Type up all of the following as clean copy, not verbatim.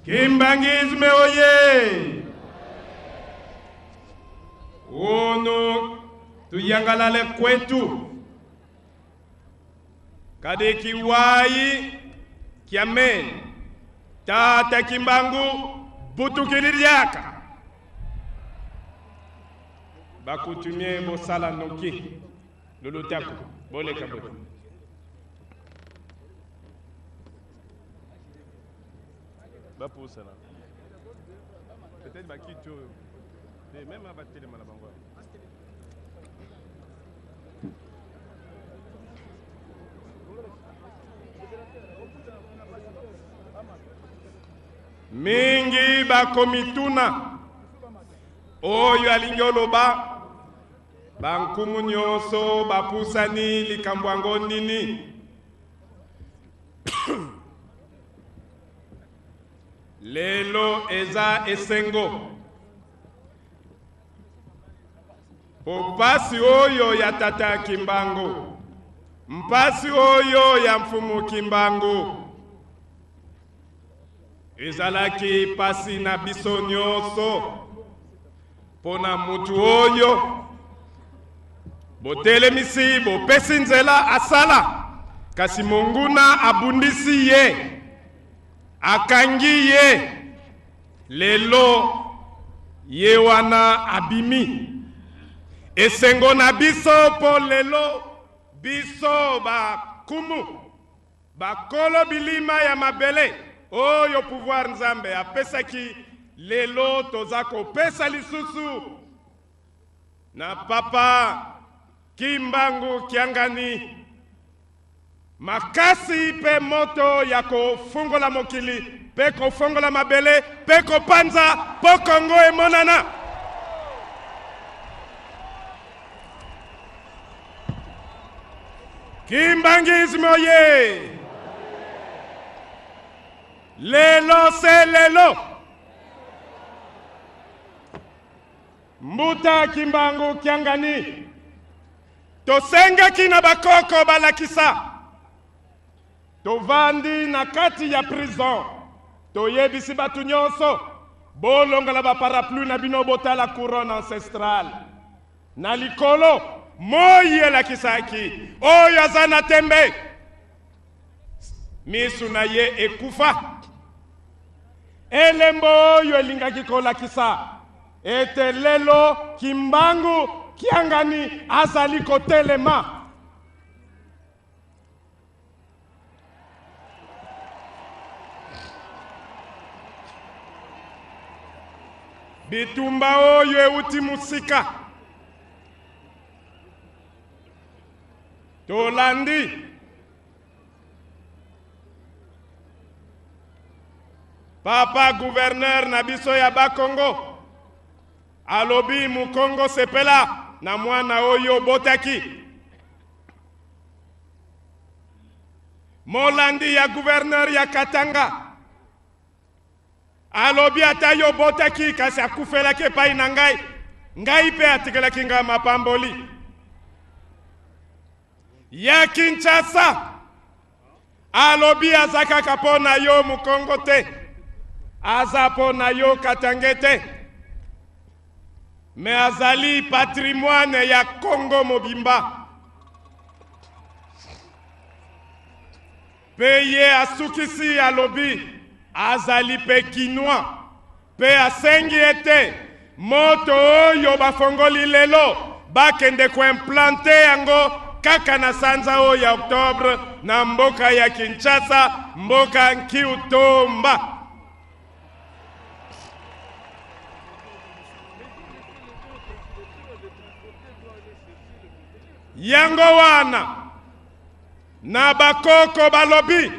Kimbangisme oye! Ono tuyangalale kwetu kade kiwai kiamen tata Kimbangu butukiliriaka bakutumie bosala noki lulutako bole kabole bapousa là peut-être bakito même à battre les malabangwa mingi bakomituna oyo alingi oloba bankumu nyonso bapusani likambo yango nini lelo eza esengo popasi oyo ya tata Kimbangu mpasi oyo ya mfumu Kimbangu ezalaki pasi na biso nyonso pona mutu oyo botelemisi bopesi nzela asala kasi monguna abundisi ye akangi ye lelo ye wana abimi esengo na biso po lelo biso bakumu bakolo bilima ya mabele oyo pouvoir nzambe apesaki lelo toza kopesa lisusu na papa Kimbangu Kiangani makasi pe moto ya kofungola mokili pe kofungola mabele pe kopanza po Kongo emonana Kimbangisme oye! Lelo se lelo mbuta Kimbangu Kiangani tosenga kina bakoko balakisa tovandi na kati ya prison toyebisi batu nyonso bolongola ba parapluie na bino botala couronne ancestrale na likolo moye la kisaki oyo azana tembe misu na ye ekufa elembo oyo elingaki kolakisa ete lelo Kimbangu Kiangani azali kotelema bitumba oyo euti musika tolandi papa gouverneur na biso ya Bakongo alobi mukongo sepela na mwana oyo botaki molandi ya gouverneur ya Katanga alobi ata yo botaki kasi akufelaki epai na ngai pe atikelaki ngai mapamboli ya Kinshasa alobi azaka kapo na yo mukongo te azapo na yo Katanga te me azali patrimoine ya Kongo mobimba pe ye asukisi alobi azali pe kinwa pe asengi ete moto oyo bafongoli lelo bakende koimplante yango kaka na sanza oyo ya Oktobre na mboka ya Kinshasa mboka Nkiutomba yango wana na bakoko balobi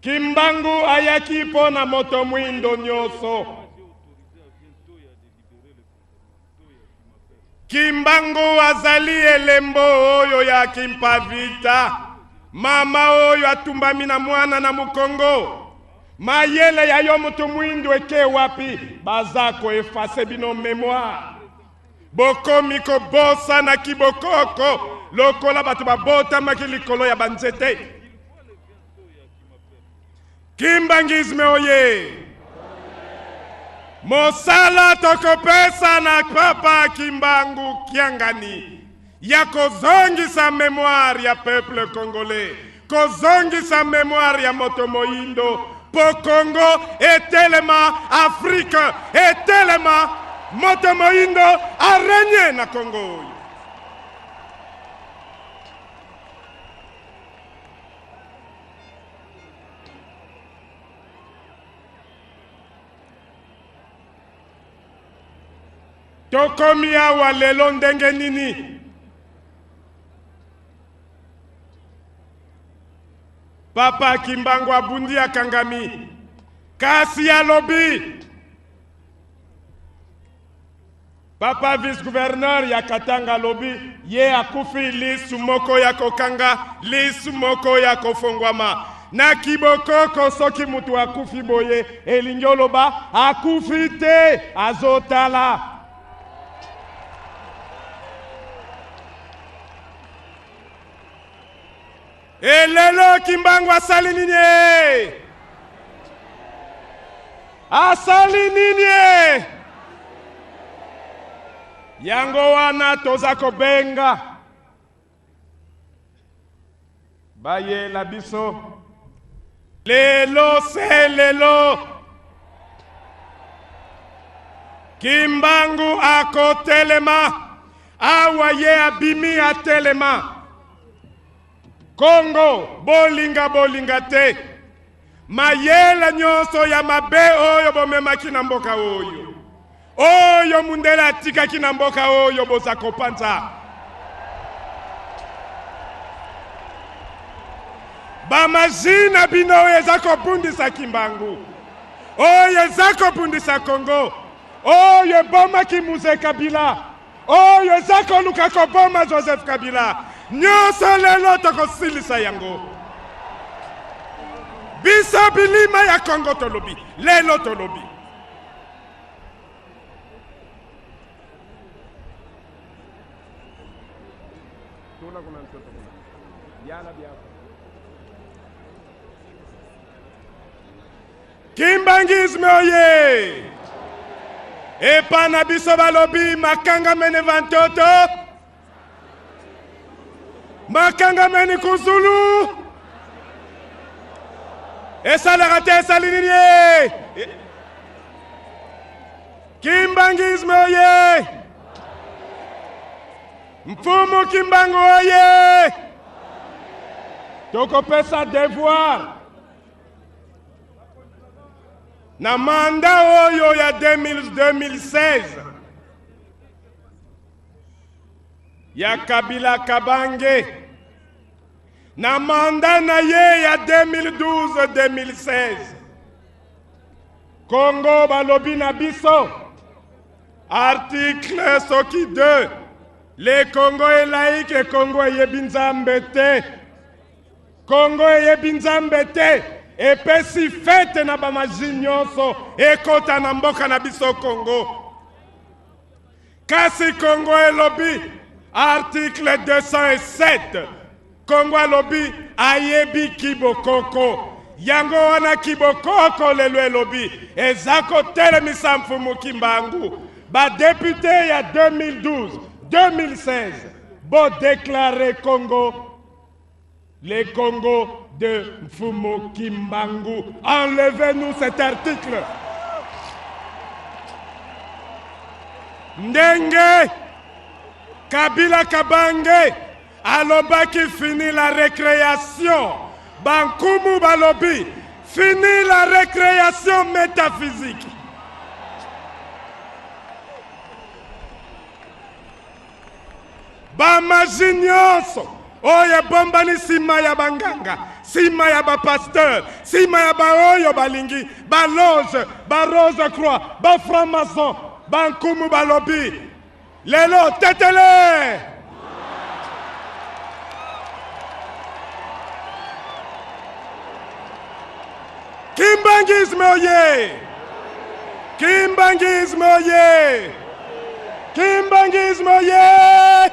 Kimbangu ayaki po na moto mwindo nyoso Kimbangu azali elembo oyo ya Kimpavita mama oyo atumbami na mwana na mukongo mayele ya yo moto mwindo eke wapi bazako efase bino memoire bokomi kobosa na kibokoko lokola batu babota maki likolo ya banzete Kimbangisme oye! Mosala tokopesa na papa Kimbangu Kiangani ya kozongisa mémoire ya peuple congolais, kozongisa mémoire ya moto moindo po Congo etelema Afrique etelema moto moindo arenye na Congo. Tokomi awa lelo ndenge nini? Papa Kimbangu abundi akangami kasi alobi papa vice-gouverneur ya Katanga alobi ye akufi lisu moko ya kokanga lisu moko ya kofongwama na kibokoko soki mutu akufi boye elingi oloba akufi te azotala. Elelo Kimbangu asali nini? Asali nini? Yango wana toza kobenga baye la biso lelo se lelo Kimbangu akotelema awa ye abimi atelema Congo bolinga bolinga te mayela nyonso ya mabe oyo bomemaki na mboka oyo oyo mundela atikaki na mboka oyo boza kopanza bamazina bino oyo eza kobundisa Kimbangu oyo eza kobundisa Congo oyo ebomaki Muze Kabila oyo eza koluka koboma Joseph Kabila nyonso lelo tokosilisa yango biso bilima ya Congo tolobi lelo tolobi Kimbangisme oye! Epana biso balobi makanga mene vantoto makanga mene kuzulu esalaka te esali nini? Kimbangisme oye! Mfumu Kimbangu oye! Tokopesa devoir na manda oyo ya 2016 ya Kabila Kabange na manda na ye ya 2012-2016 Congo balobi na biso article soki 2 le Congo est laïque et Congo eyebi Nzambe te Congo eyebi Nzambe te epesi fete na bamaji nyonso ekota na mboka na biso Congo kasi Congo elobi article 207 Congo elobi ayebi kibokoko yango wana kibokoko lelo elobi eza kotelemisa mfumu Kimbangu badepute ya 2012-2016 bo déclarer Congo le Congo de Mfumu Kimbangu. Enlevez-nous cet article. Ndenge Kabila Kabange alobaki fini la récréation. Bankumu balobi fini la récréation métaphysique. Bamaji nyonso oye bombani sima ya banganga sima ya bapasteur sima ya baoyo balingi baloge barose croix bafranc-maçon bankumu balobi lelo tetele Kimbangisme oye! Kimbangisme oye! Kimbangisme oye!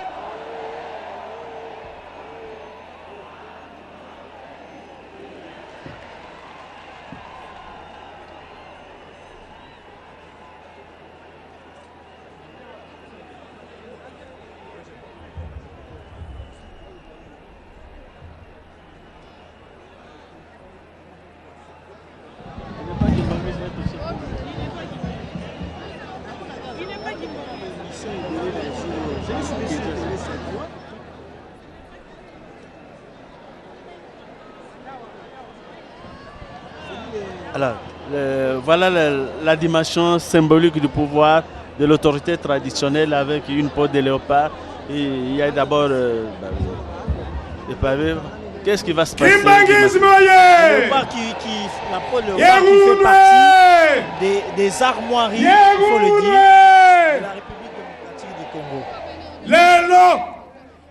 Alors, voilà la dimension symbolique du pouvoir de l'autorité traditionnelle avec une peau de léopard. Et il y a d'abord des pavés. Qu'est-ce qui va se passer? La peau léopard qui fait partie des armoiries, il faut le dire, de la République démocratique du Congo. Lelo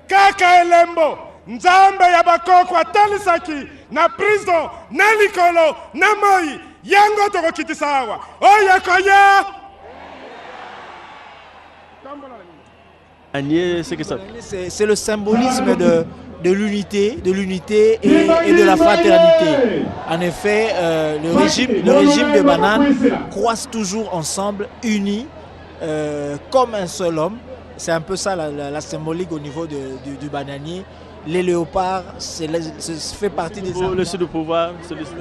kaka elembo nzambe ya bakoko atalisaki na prison na likolo na moi yango tokokitisa awa oyo koya. C'est le symbolisme de l'unité et de la fraternité. En effet, le régime de Banane croise toujours ensemble, unis, comme un seul homme. C'est un peu ça la symbolique au niveau du bananier. Les léopards, fait partie des le signe du pouvoir,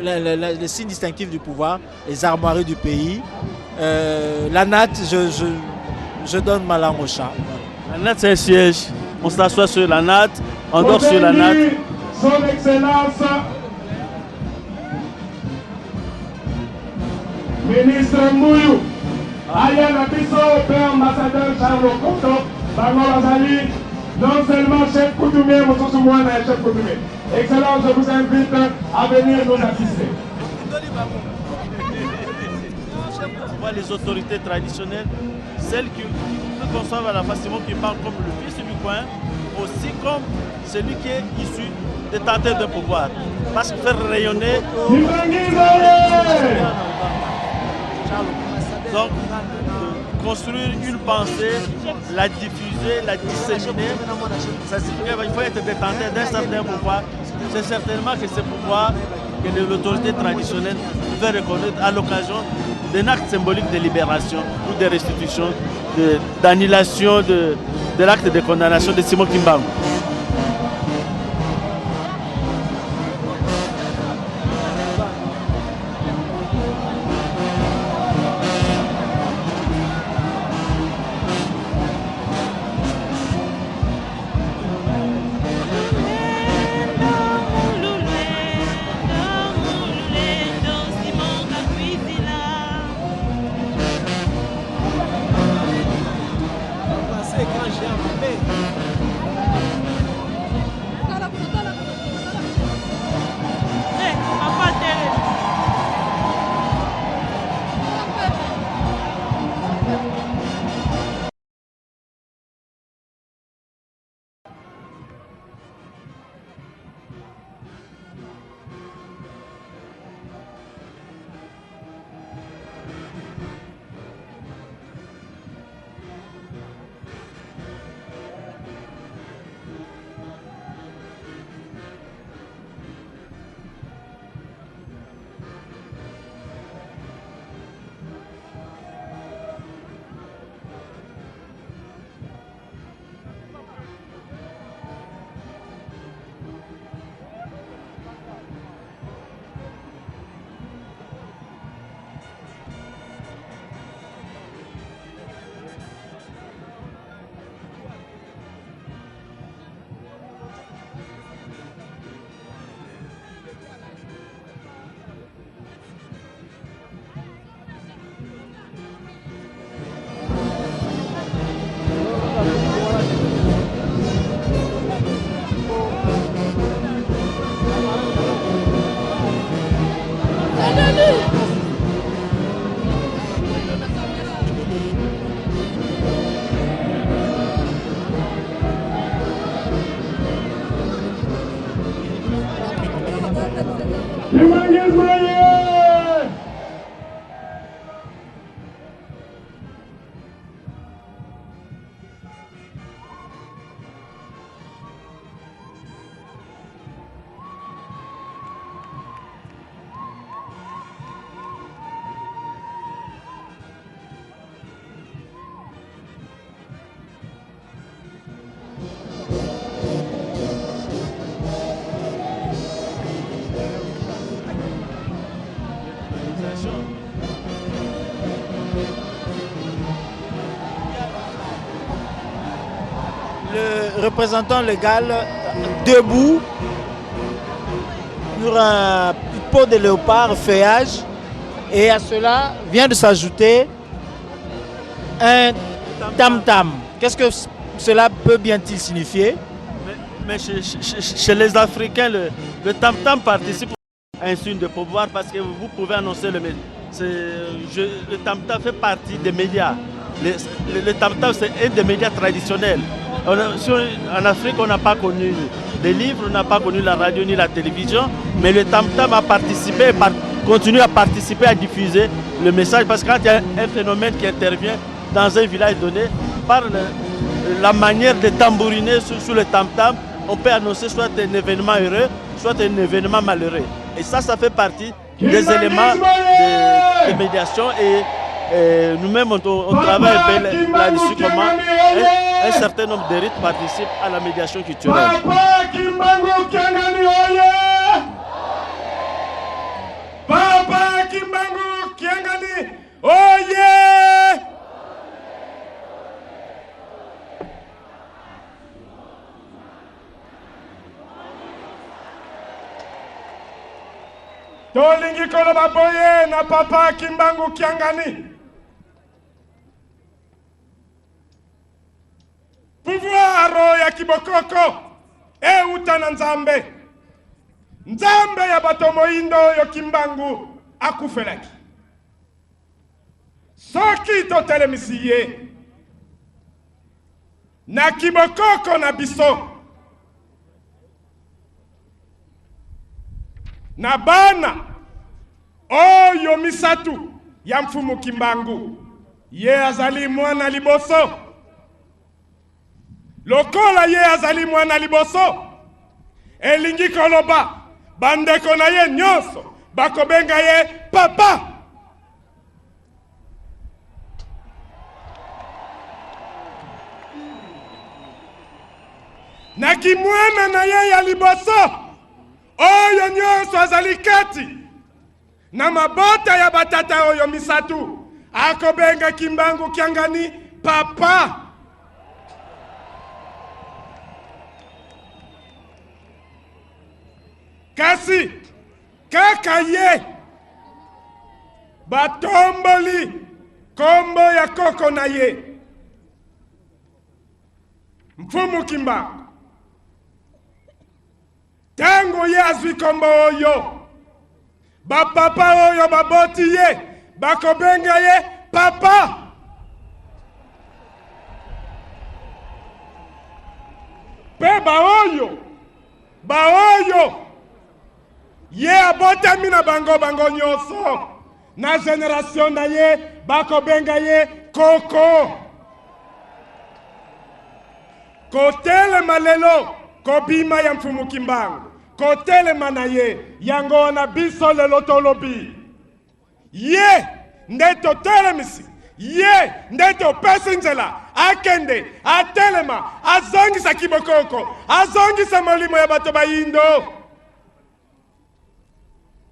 le signe distinctif du pouvoir, les armoiries du pays. La natte, je donne ma langue au chat. La natte, c'est un siège. On s'assoit sur la natte, on dort sur la natte. Son Excellence, ministre Mouyu, Aya Nabiso, père ambassadeur Charles Koto, Bango Bazali, non seulement chef coutumier, mais aussi moi, chef coutumier. Excellence, je vous invite à venir nous assister. On voit les autorités traditionnelles, celles qui nous conçoivent à la facilement, qui parlent comme le fils du coin, aussi comme celui qui est issu des tenteurs de pouvoir. Parce que faire rayonner. Donc, construire une pensée, la diffuser, la disséminer, ça signifie qu'il faut être détenteur d'un certain pouvoir. C'est certainement que ce pouvoir que l'autorité traditionnelle veut reconnaître à l'occasion d'un acte symbolique de libération ou de restitution, d'annulation de l'acte de condamnation de Simon Kimbangu. Le représentant légal debout sur une peau de léopard, feuillage. Et à cela vient de s'ajouter un tam-tam. Qu'est-ce que cela peut bien-il signifier? Mais chez les Africains, le tam-tam participe à un signe de pouvoir parce que vous pouvez annoncer le tam-tam fait partie des médias. Le tam-tam, c'est un des médias traditionnels. En Afrique, on n'a pas connu les livres, on n'a pas connu la radio ni la télévision, mais le tam-tam a participé, continue à participer à diffuser le message parce que quand il y a un phénomène qui intervient dans un village donné, par la manière de tambouriner sur le tam-tam, on peut annoncer soit un événement heureux, soit un événement malheureux. Et ça fait partie des éléments de médiation et nous-mêmes on travaille un peu là-dessus comment un certain nombre de rites participent à la médiation culturelle. Papa Kimbangu Kiangani, oh yeah! Tolingi koloba boye na Papa Kimbangu Kiangani. Pouvoir ya kibokoko euta nzambe. Nzambe ya bato moindo yo Kimbangu akufelaki. Soki totelemisi ye na kibokoko na biso na bana oyo misatu ya mfumu Kimbangu ye azali mwana liboso. Lokola ye azali mwana liboso elingi koloba bandeko na ye nyonso bakobenga ye papa. Na kimwana na ye ya liboso oyo nyonso azali kati na mabota ya batata oyo misatu akobenga Kimbangu Kiangani papa. Kasi kaka ye batomboli kombo ya koko na ye mfumu Kimbangu. Tango ye azwi kombo oyo bapapa oyo baboti ye bakobenga ye papa. Pe baoyo ye abotami na bango nyonso na generation na ye bakobenga ye koko. Kotelema lelo kobima ya mfumu Kimbangu, kotelema na ye yango na biso lelo tolobi ye nde totelemisi, ye nde topesi nzela akende atelema azongisa kibokoko, azongisa molimo ya bato bayindo.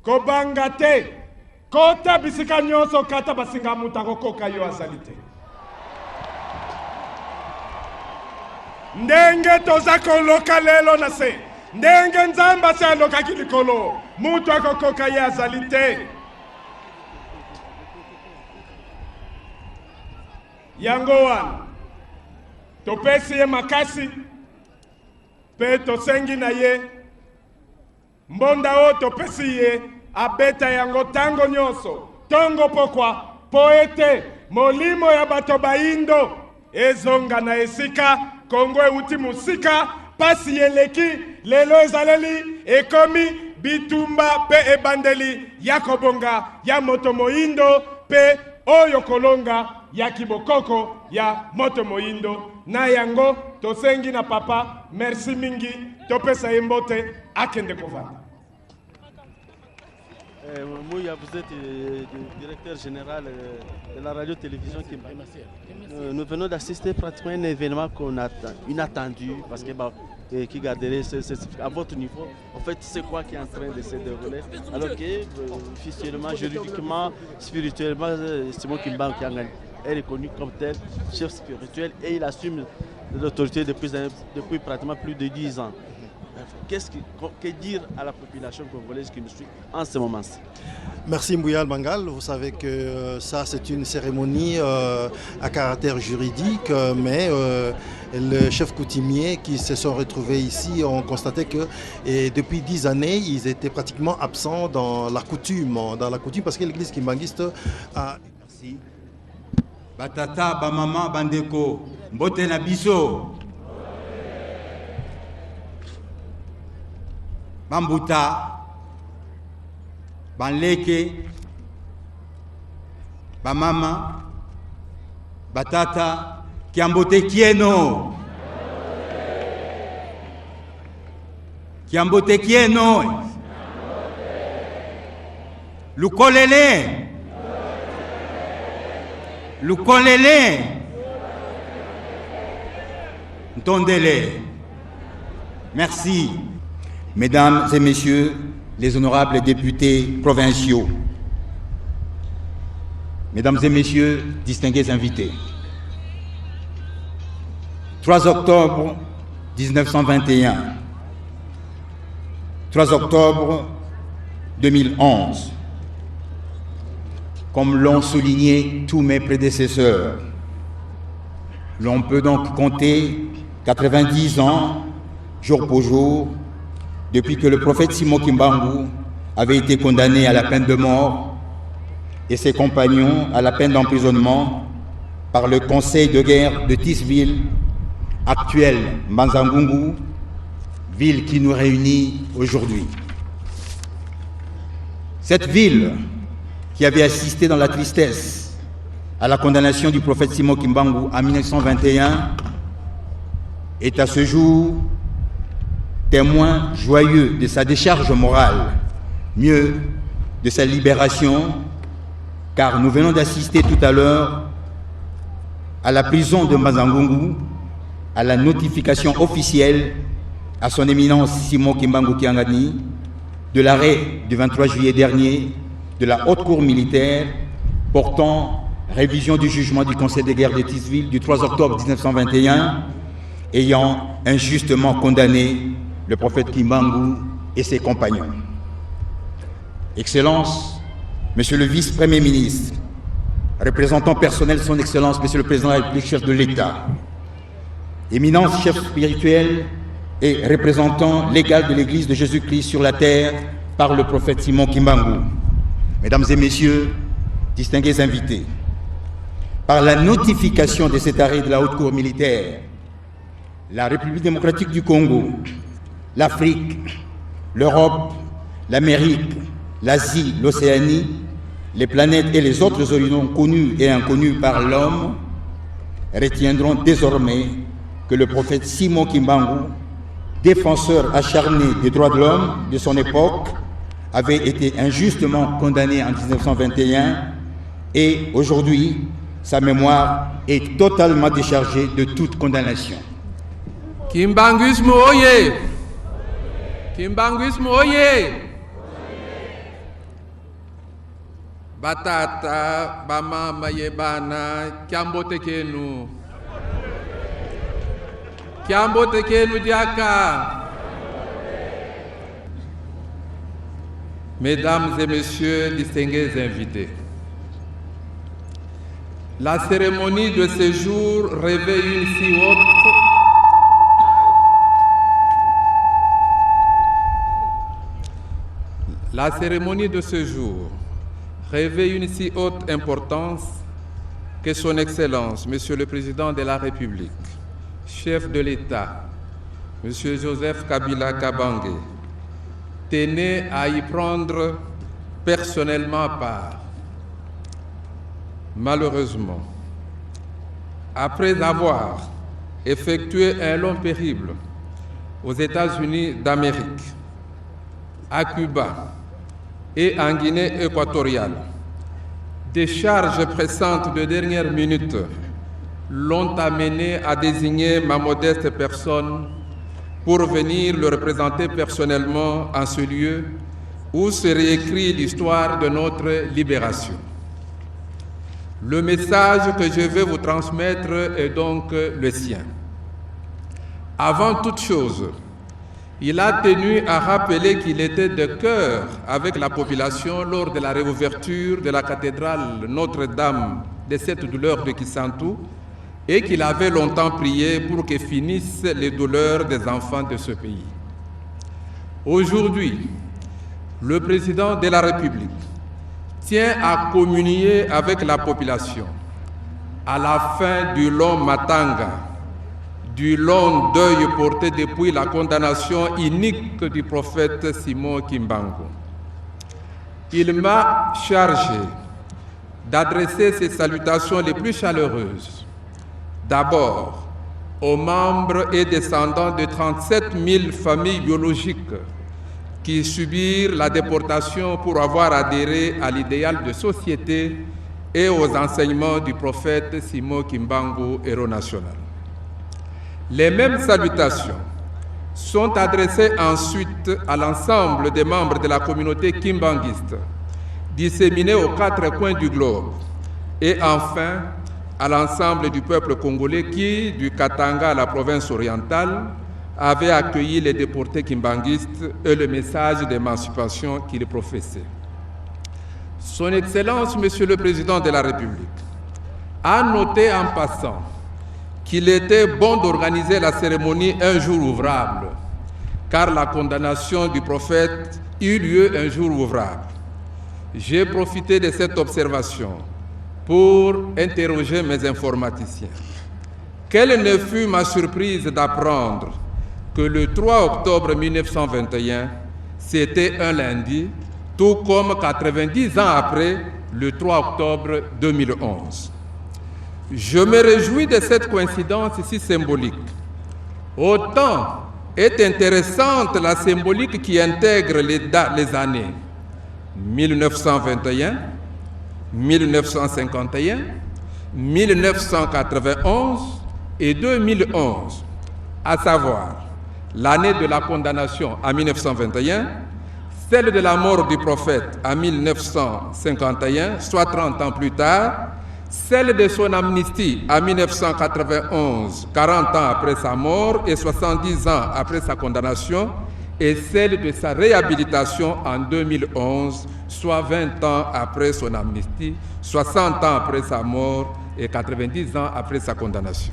Kobanga te kota bisika nyonso kata basinga muta kokoka yo azali te. Ndenge toza koloka lelo na se ndenge nzamba se alokaki likolo mutu akokoka ye azali te. Yango wana topesi ye makasi pe tosengi na ye mbonda o topesi ye abeta yango tango nyonso tongo pokwa poete molimo ya bato bayindo ezonga na esika Kongo euti musika pasi yeleki lelo ezaleli ekomi bitumba pe ebandeli ya kobonga ya moto moindo pe oyo kolonga ya kibokoko ya moto moindo na yango tosengi na papa merci mingi topesa yembote akende kovanda. Mouya, vous êtes le directeur général de la radio-télévision Kimbangu. Nous venons d'assister pratiquement à un événement qu'on attend, inattendu, parce que qui garderait à votre niveau. En fait, c'est quoi qui est en train de se dérouler? Alors que, officiellement, juridiquement, spirituellement, Simon Kimbangu est reconnu comme tel chef spirituel et il assume l'autorité depuis pratiquement plus de 10 ans. que dire à la population congolaise qui nous suit en ce moment-ci? Merci Mbouyal Bangal. Vous savez que ça c'est une cérémonie à caractère juridique, mais les chefs coutumiers qui se sont retrouvés ici ont constaté que depuis 10 années, ils étaient pratiquement absents dans la coutume parce que l'église kimbanguiste a... Merci. Batata, bamama, bandeko, mbote na biso. Bambuta, banleke, bamama, batata, kiambote kieno. Kiambote kieno. Lukolele. Lukolele. Ntondele. Merci. Mesdames et messieurs les honorables députés provinciaux, mesdames et messieurs, distingués invités, 3 octobre 1921, 3 octobre 2011, comme l'ont souligné tous mes prédécesseurs, l'on peut donc compter 90 ans, jour pour jour, depuis que le prophète Simon Kimbangu avait été condamné à la peine de mort et ses compagnons à la peine d'emprisonnement par le conseil de guerre de Tisville, actuel Mbanzangungu, ville qui nous réunit aujourd'hui. Cette ville qui avait assisté dans la tristesse à la condamnation du prophète Simon Kimbangu en 1921 est à ce jour témoin joyeux de sa décharge morale, mieux de sa libération, car nous venons d'assister tout à l'heure à la prison de Mbanzangungu, à la notification officielle à son éminence Simon Kimbangu Kiangani de l'arrêt du 23 juillet dernier de la haute cour militaire portant révision du jugement du conseil de guerre de Tisville du 3 octobre 1921 ayant injustement condamné le prophète Kimbangu et ses compagnons. Excellence, Monsieur le vice-premier ministre, représentant personnel de son Excellence, Monsieur le Président de la République, chef de l'État, éminence chef spirituel et représentant légal de l'Église de Jésus-Christ sur la terre par le prophète Simon Kimbangu, Mesdames et Messieurs, distingués invités, par la notification de cet arrêt de la haute cour militaire, la République démocratique du Congo, l'Afrique, l'Europe, l'Amérique, l'Asie, l'Océanie, les planètes et les autres horizons connus et inconnus par l'homme retiendront désormais que le prophète Simon Kimbangu, défenseur acharné des droits de l'homme de son époque, avait été injustement condamné en 1921 et aujourd'hui, sa mémoire est totalement déchargée de toute condamnation. Kimbanguisme oye! Kimbanguisme oye! Batata, bamama yebana, kiambote kenu. Kiambote kenu diaka. Mesdames et messieurs, distingués invités, la cérémonie de ce jour revêt une si haute La cérémonie de ce jour revêt une si haute importance que son Excellence, Monsieur le Président de la République, chef de l'État, Monsieur Joseph Kabila Kabange, tenait à y prendre personnellement part. Malheureusement, après avoir effectué un long périple aux États-Unis d'Amérique, à Cuba et en Guinée équatoriale, des charges pressantes de dernière minute l'ont amené à désigner ma modeste personne pour venir le représenter personnellement en ce lieu où se réécrit l'histoire de notre libération. Le message que je vais vous transmettre est donc le sien. Avant toute chose, il a tenu à rappeler qu'il était de cœur avec la population lors de la réouverture de la cathédrale Notre-Dame des Sept Douleurs de Kisantu et qu'il avait longtemps prié pour que finissent les douleurs des enfants de ce pays. Aujourd'hui, le président de la République tient à communier avec la population à la fin du long matanga, du long deuil porté depuis la condamnation inique du prophète Simon Kimbangu. Il m'a chargé d'adresser ses salutations les plus chaleureuses, d'abord aux membres et descendants de 37 000 familles biologiques qui subirent la déportation pour avoir adhéré à l'idéal de société et aux enseignements du prophète Simon Kimbangu, héros national. Les mêmes salutations sont adressées ensuite à l'ensemble des membres de la communauté kimbanguiste, disséminés aux 4 coins du globe, et enfin à l'ensemble du peuple congolais qui, du Katanga à la province orientale, avait accueilli les déportés kimbanguistes et le message d'émancipation qu'ils professaient. Son Excellence, Monsieur le Président de la République, a noté en passant qu'il était bon d'organiser la cérémonie un jour ouvrable, car la condamnation du prophète eut lieu un jour ouvrable. J'ai profité de cette observation pour interroger mes informaticiens. Quelle ne fut ma surprise d'apprendre que le 3 octobre 1921, c'était un lundi, tout comme 90 ans après, le 3 octobre 2011. Je me réjouis de cette coïncidence si symbolique. Autant est intéressante la symbolique qui intègre les années 1921, 1951, 1991 et 2011, à savoir l'année de la condamnation en 1921, celle de la mort du prophète en 1951, soit 30 ans plus tard, celle de son amnistie en 1991, 40 ans après sa mort et 70 ans après sa condamnation, et celle de sa réhabilitation en 2011, soit 20 ans après son amnistie, 60 ans après sa mort et 90 ans après sa condamnation.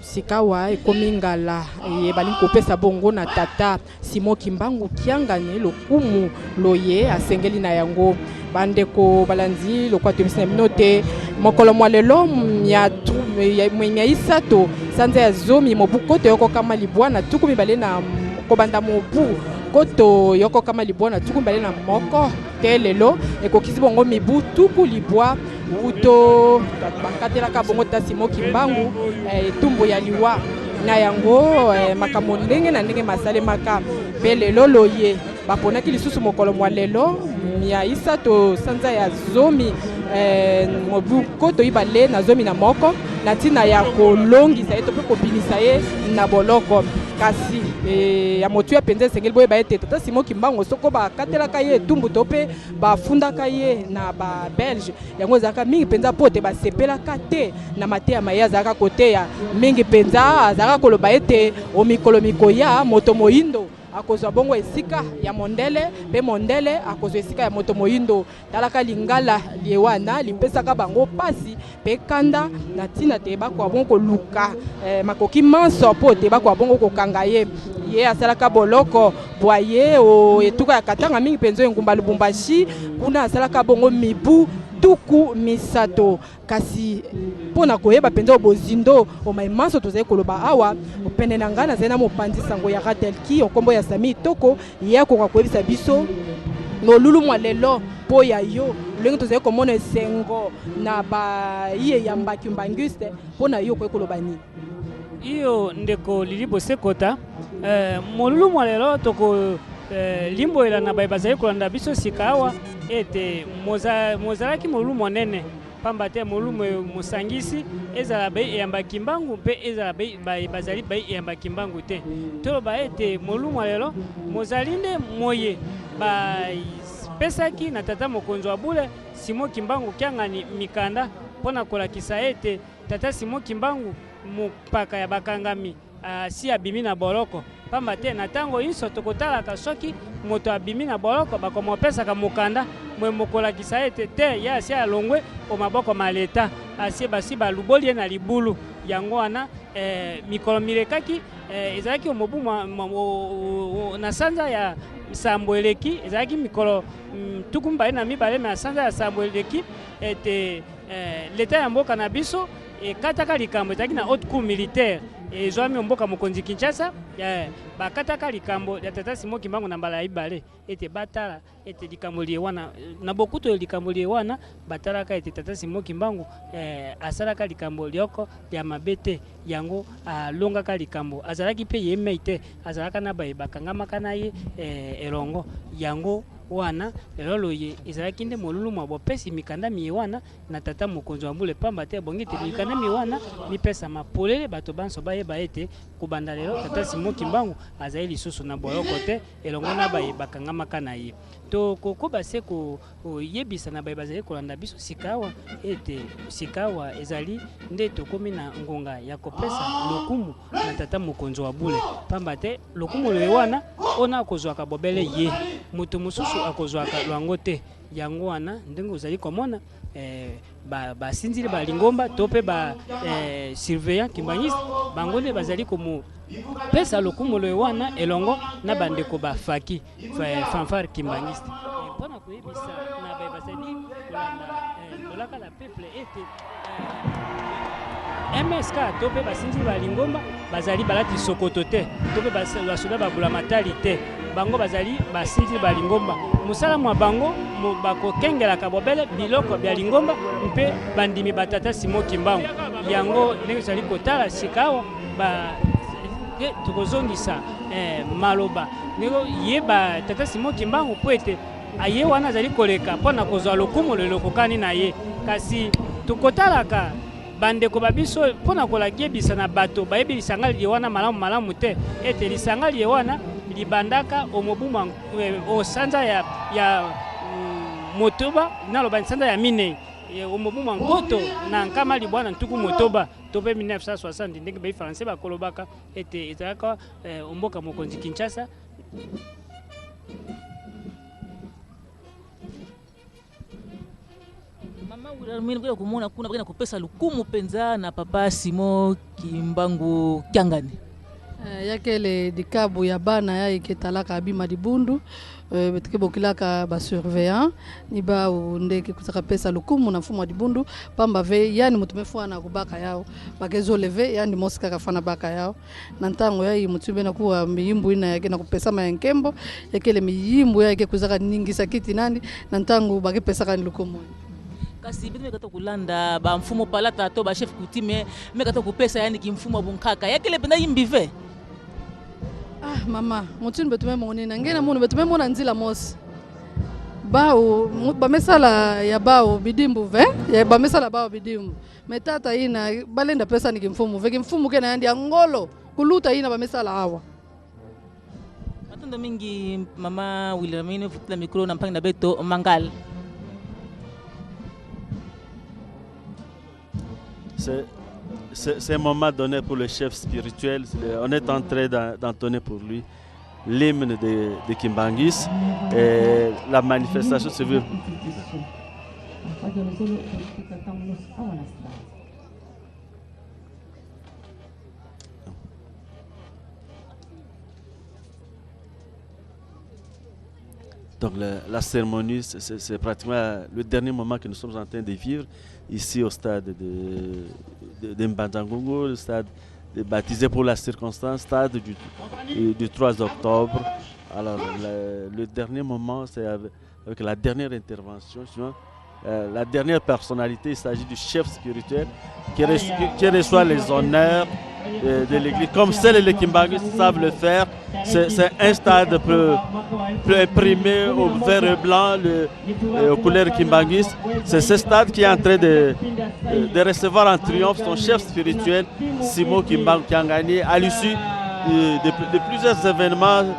Sikawa ekomingala yebali kopesa bongo na tata Simon Kimbangu kiangani lokumu loye asengeli na yango bandeko balanzi lokwato minote mokolo mwalelo mya isato sanza ya zomi mobukoto yoko kama libwana tuku mibale na kobanda mobu koto yoko kama libwana tuku mibale na moko telelo ekokisi bongo mibu tuku libwa uto bakatelaka bongo ta Simon Kimbangu tumbo ya liwa na yango makambo ndenge na ndenge masale maka pelelo loye baponaki lisusu mokolo mwa lelo ya isato sanza ya zomi mobu koto ibale na zomi na moko na tina ya kolongisa ye to pe kobinisa ye na boloko kasi ya motu ya penza esengeli boye baye tata Simon Kimbangu soko bakatelaka ye tumbu to pe bafundaka ye na ba Belge yango ezalaka mingi penza po te basepelaka te na mateya maye azalaka koteya mingi penza azalaka koloba ete omikolo mikoya moto moyindo akozwa bongo esika ya mondele pe mondele akozwa esika ya moto moyindo talaka lingala liewana lipesaka bango pasi pe kanda na tina te bakwa bongo koluka makoki manso po te bakwa bongo kokanga ye ye asalaka boloko boye o etuka ya katanga mingi penzo ngumba Lubumbashi kuna asalaka bongo mibu tuku misato kasi pona koyeba penza bozindo o maimanso tozai koloba awa opene na ngana zena mopanzi sango ya Ratelki okombo ya Sami Toko ya ko koyebisa biso no lulu mwalelo po ya yo lenge tozai komona sengo na ba iye ya Mbakimbanguiste pona yo ko koloba ni iyo ndeko lilibo sekota molulu mwalelo toko limbo ela na bazai kolanda biso sikawa ete mozalaki molulu monene pamba te molulu mosangisi ezala bai eyamba Kimbangu mpe ezala bazali bai eyamba Kimbangu te toloba ete molulu mwalelo mozali nde moye pesaki na tata mokonzi wa bule Simon Kimbangu kiangani mikanda mpona kolakisa ete tata Simon Kimbangu mopaka ya bakangami si abimi na boloko pamba te na ntango nyonso tokotalaka soki moto abimi na boloko bakomopesaka mokanda mwe mokolakisa ete te ye asi alongwe o maboko ma leta asi basi baluboli ye na libulu yango wana mikolo milekaki ezalaki omobu na sanza ya sambo eleki ezalaki mikolo tuku mibale na mibale na sanza ya sambo eleki ete leta ya mboka na biso ekataka likambo ezalaki na haute cour militaire ezwami mboka mokonzi Kinshasa bakataka likambo ya tata Simon Kimbangu na mbala ibale ete batala ete likambo liye wana na bokuto ya likambo liye wana batalaka ete tata Simon Kimbangu asalaka likambo lioko ya mabete yango alongaka likambo azalaki pe yemei te azalaka na baye bakangamaka na ye elongo yango wana lelo ye ezalaki nde molulu mwa bopesi mikanda miye wana na tata mokonzi wa mbule pamba te bongi te mikanda miye wana mipesa mapolele bato banso bayeba ete kubanda lelo tata Simon Kimbangu azali lisusu na boloko te elongo na baye bakangamaka na ye to kokoba se ko yebisa na baye bazali kolanda biso sikawa ete sikawa ezali nde tokomi na ngonga ya kopesa lokumu na tata mokonzi wa bule pamba te lokumu le wana ona kozwaka bobele ye mutu mususu akozwaka lwango te yango wana ndenge ozali komona basinzili balingomba to mpe surveillant kimbangiste bango nde bazali komu pesa lokumu wana elongo na bandeko bafaki fanfare kimbangiste mpona koyebisa na baye bazali kolanda kolaka la peuple ete MSK to mpe basinzili balingomba bazali balati sokoto te to mpe basoda babula matali te bango bazali basinzili balingomba musala mwa bango bakokengelaka bobele biloko bya lingomba mpe bandimi batata Simon Kimbangu yango ndenge ezali kotala sikawa tokozongisa maloba ndenge yeba tata Simon Kimbangu po ete aye wana azali koleka mpona kozwa lokumu lelokokani na ye kasi tokotalaka bandeko babiso mpona kolaki yebisa na bato bayebi lisanga liye wana malamu te ete lisanga liye wana libandaka omobuma osanza ya motoba naloba nsanza ya minei omobuma nkoto na nkama libwana ntuku motoba to mpe 1960 ndenge bayi français bakolobaka ete ezalaka omboka mokonzi Kinshasa mimi ngoja kumuona kuna bwana kupesa lukumu penza na papa Simon Kimbangu Kyangani yakele dikabu ya bana ya iketalaka abima dibundu betike bokilaka ba surveillant ni ba ndeke kusaka pesa lukumu na mfumo wa dibundu pamba ve yani mutumefu na kubaka yao bakezo leve yani mosika kafana baka yao na ntango ya mutube na kuwa miyimbu ina yake na kupesa mayankembo yakele miyimbu yake kuzaka nyingi sakiti nandi na ntango bakepesa kan lukumu kasi bitu mekata kulanda ba mfumo palata to ba chef coutume mekata kupesa yani kimfumo bunkaka yakele penda yimbive mama mutuni betume monina ngena munu betume mona nzila mosi bao bamesala ya bao bidimbu ve ya bamesala bao bidimbu metata ina balenda pesa ni kimfumo ve kimfumo kena yandi angolo kuluta ina bamesala hawa matondo mingi mama Wilhelmine futla micro na mpanga na beto mangal C'est un moment donné pour le chef spirituel. On est en train d'entonner pour lui l'hymne de Kimbangis et la manifestation se veut. Donc la cérémonie, c'est pratiquement le dernier moment que nous sommes en train de vivre ici au stade de Mbandangongo, le stade baptisé pour la circonstance, stade du 3 octobre. Alors le dernier moment, c'est avec la dernière intervention, la dernière personnalité, il s'agit du chef spirituel qui reçoit les honneurs de l'église. Comme seuls les Kimbangis savent le faire, c'est un stade peu imprimé au vert et blanc, aux couleurs Kimbangis. C'est ce stade qui est en train de recevoir en triomphe son chef spirituel, Simon Kimbangu Kyangani, à l'issue de plusieurs événements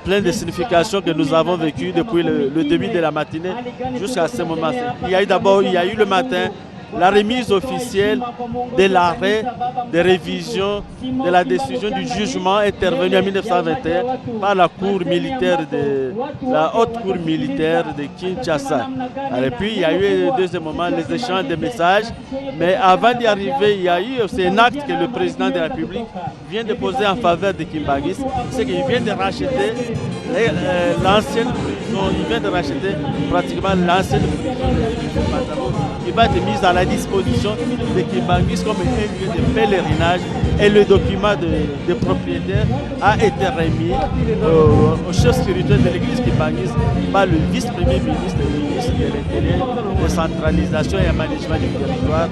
plein de significations que nous avons vécues depuis le début de la matinée jusqu'à ce moment. Il y a eu le matin la remise officielle de l'arrêt de révision de la décision du jugement intervenu en 1921 par la cour militaire la haute cour militaire de Kinshasa. Et puis il y a eu au deuxième moment les échanges de messages, mais avant d'y arriver, il y a eu aussi un acte que le président de la République vient de poser en faveur de Kimbangis, c'est qu'il vient de racheter l'ancienne prison, il vient de racheter pratiquement l'ancienne prison qui va être mise à la disposition de Kimbangis comme un lieu de pèlerinage, et le document de propriétaire a été remis au chef spirituel de l'église Kimbangis par le vice-premier ministre et ministre de l'Intérieur, de centralisation et management du territoire,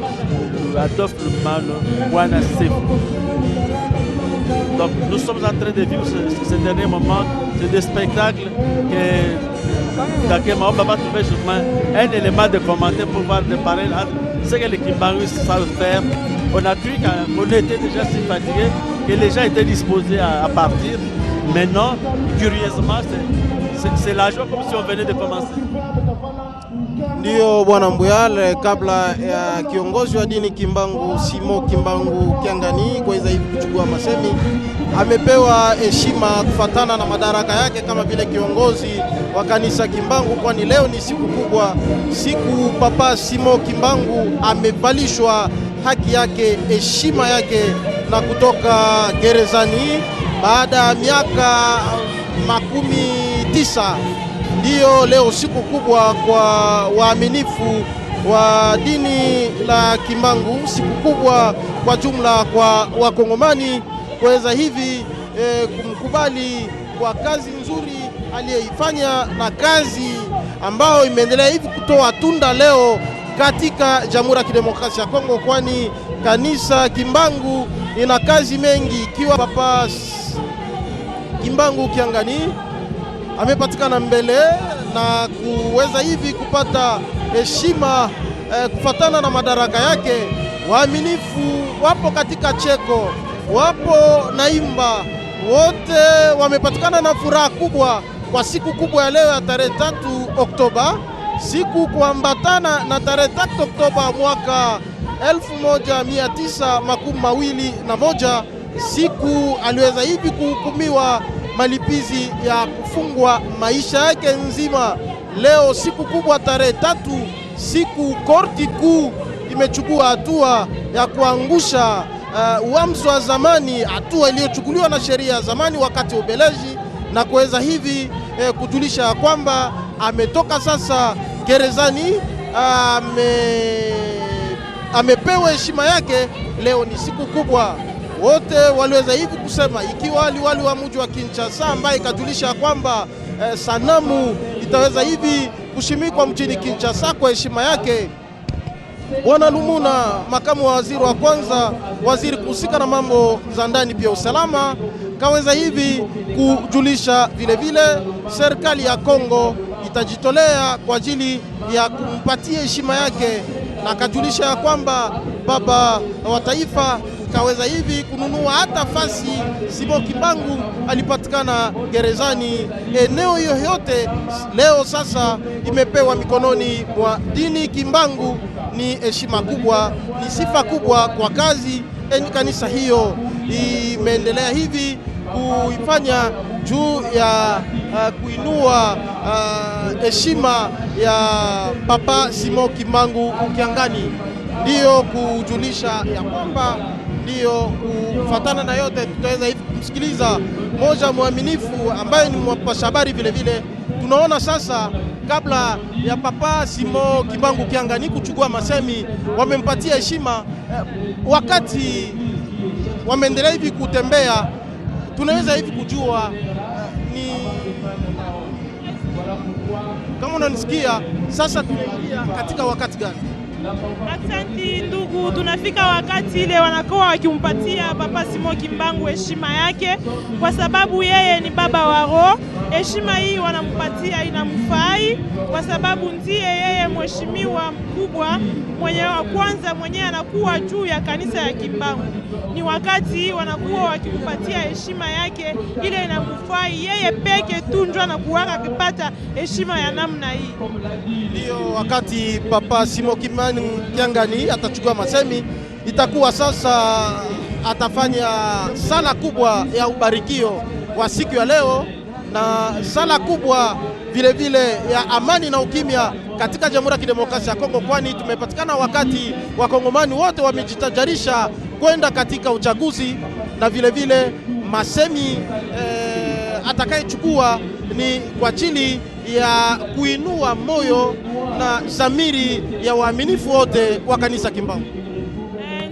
Adolphe Mano Wana Sefu. Donc nous sommes en train de vivre ce dernier moment, c'est des spectacles que dans quel moment on va trouver justement un élément de commentaire pour voir de parler ce que les Kimbangis savent faire. On a cru qu'on était déjà si fatigué que les gens étaient disposés à partir. Maintenant, curieusement, c'est la joie comme si on venait de commencer. Ndio Bwana Mbuyal, kabla ya kiongozi wa dini Kimbangu Simo Kimbangu Kiangani kuweza hivi kuchukua masemi, amepewa heshima kufatana na madaraka yake kama vile kiongozi wa kanisa Kimbangu, kwani leo ni siku kubwa, siku Papa Simo Kimbangu amevalishwa haki yake, heshima yake na kutoka gerezani baada ya miaka 19. Ndiyo leo siku kubwa kwa waaminifu wa dini la Kimbangu, siku kubwa kwa jumla kwa Wakongomani kuweza hivi kumkubali kwa kazi nzuri aliyeifanya na kazi ambayo imeendelea hivi kutoa tunda leo katika Jamhuri ya Kidemokrasia ya Kongo, kwani kanisa Kimbangu ina kazi mengi. Ikiwa Papa Kimbangu Kiangani amepatikana mbele na kuweza hivi kupata heshima kufatana na madaraka yake, waaminifu wapo katika cheko, wapo naimba, wote wamepatikana na furaha kubwa kwa siku kubwa ya leo ya tarehe 3 Oktoba, siku kuambatana na tarehe 3 Oktoba mwaka 1921, siku aliweza hivi kuhukumiwa malipizi ya kufungwa maisha yake nzima. Leo siku kubwa tarehe 3, siku korti kuu imechukua hatua ya kuangusha uamuzi wa zamani, hatua iliyochukuliwa na sheria ya zamani wakati wa Ubeleji, na kuweza hivi kujulisha kwamba ametoka sasa gerezani, amepewa heshima yake. Leo ni siku kubwa. Wote waliweza hivi kusema, ikiwa wali wa mji wa Kinshasa ambaye ikajulisha kwamba sanamu itaweza hivi kushimikwa mjini Kinshasa kwa heshima yake. Bwana Lumuna, makamu wa waziri wa kwanza, waziri kuhusika na mambo za ndani pia usalama, kaweza hivi kujulisha vile serikali ya Kongo itajitolea kwa ajili ya kumpatia heshima yake, na kajulisha ya kwamba baba wa taifa kaweza hivi kununua hata fasi Simo Kimbangu alipatikana gerezani. Eneo yoyote leo sasa imepewa mikononi mwa dini Kimbangu. Ni heshima kubwa, ni sifa kubwa kwa kazi kanisa hiyo imeendelea hivi kuifanya juu ya kuinua heshima ya Papa Simo Kimbangu Kiangani. Ndiyo kujulisha ya kwamba ndiyo kufatana na yote tutaweza hivi kumsikiliza moja mwaminifu ambaye ni mpasha habari vile. Tunaona sasa kabla ya Papa Simo Kimbangu Kiangani kuchukua masemi, wamempatia heshima. Wakati wameendelea hivi kutembea, tunaweza hivi kujua ni kama unanisikia sasa, tunaingia katika wakati gani? Asante ndugu, tunafika wakati ile wanakuwa wakimpatia Papa Simo Kimbangu heshima yake, kwa sababu yeye ni baba wa roho. Heshima hii wanampatia inamfai, kwa sababu ndiye yeye mheshimiwa mkubwa mwenye wa kwanza mwenye anakuwa juu ya kanisa ya Kimbangu. Ni wakati wanakuwa wakimpatia heshima yake ile inamfai yeye peke tu, ndio anakuwa akipata heshima ya namna hii. Ndio wakati Papa Simo Kimbangu Amani Kiangani atachukua masemi, itakuwa sasa atafanya sala kubwa ya ubarikio wa siku ya leo na sala kubwa vile vile ya amani na ukimya katika Jamhuri ya Kidemokrasia ya Kongo, kwani tumepatikana wakati wakongomani wote wamejitajarisha kwenda katika uchaguzi, na vile vile masemi atakayechukua ni kwa ajili ya kuinua moyo na zamiri ya waaminifu wote wa kanisa Kimbangu.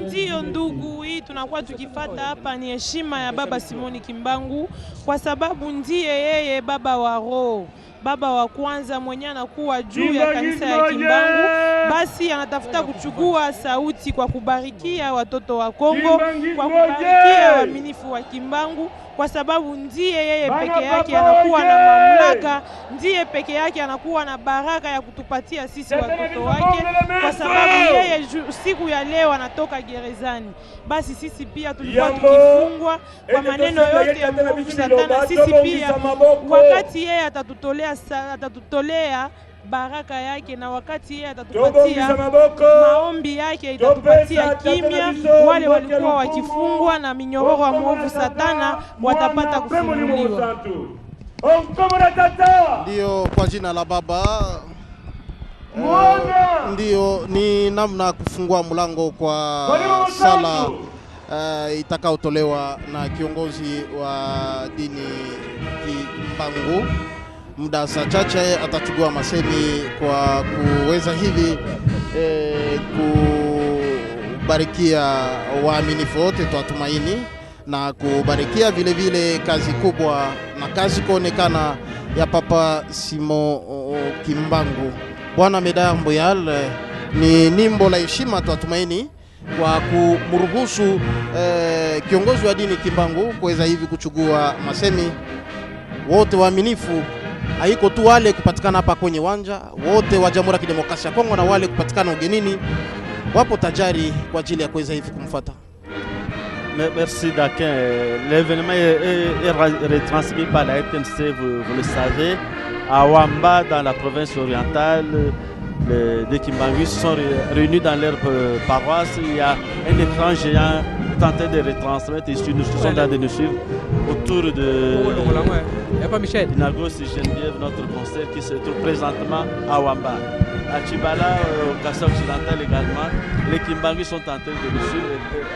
Ndiyo ndugu, hii tunakuwa tukifata hapa ni heshima ya Baba Simoni Kimbangu, kwa sababu ndiye yeye baba wa roho, baba wa kwanza mwenye anakuwa juu ya kanisa ya Kimbangu. Basi anatafuta kuchukua sauti kwa kubarikia watoto wa Kongo, kwa kubarikia waaminifu wa Kimbangu, kwa sababu ndiye yeye peke yake anakuwa na mamlaka, ndiye peke yake anakuwa na baraka ya kutupatia sisi watoto wake, kwa sababu yeye siku ya leo anatoka gerezani. Basi sisi pia tulikuwa tukifungwa kwa maneno yote ya mwovu Satana. Sisi pia wakati yeye atatutolea baraka yake, na wakati yeye atatupatia maombi yake, itatupatia kimya. Wale walikuwa wakifungwa na minyororo wa mwovu Satana watapata kufunguliwa. Ndio, kwa jina la Baba. Ndio ni namna kufungua mlango kwa sala itakayotolewa na kiongozi wa dini Kimbangu. Muda saa chache atachukua masemi kwa kuweza hivi kubarikia waaminifu wote tuatumaini, na kubarikia vile vile kazi kubwa na kazi kuonekana ya Papa Simon Kimbangu. Bwana Medaya Mbuyal, ni nimbo la heshima tuatumaini kwa kumruhusu kiongozi wa dini Kimbangu kuweza hivi kuchukua masemi. Wote waaminifu, haiko tu wale kupatikana hapa kwenye uwanja, wote wa Jamhuri ya Kidemokrasia ya Kongo na wale kupatikana ugenini wapo tajari kwa ajili ya kuweza hivi kumfuata. Merci Dakin. L'événement est retransmis par la RTNC, vous le savez, à Wamba, dans la province orientale. Les Kimbanguis sont réunis dans leur paroisse. Il y a un écran géant tenté de retransmettre ici. Nous sommes là de nous suivre autour de Inagos Geneviève, notre concert qui se trouve présentement à Wamba. À Chibala, au Kassa occidental également, les Kimbanguis sont en train de nous suivre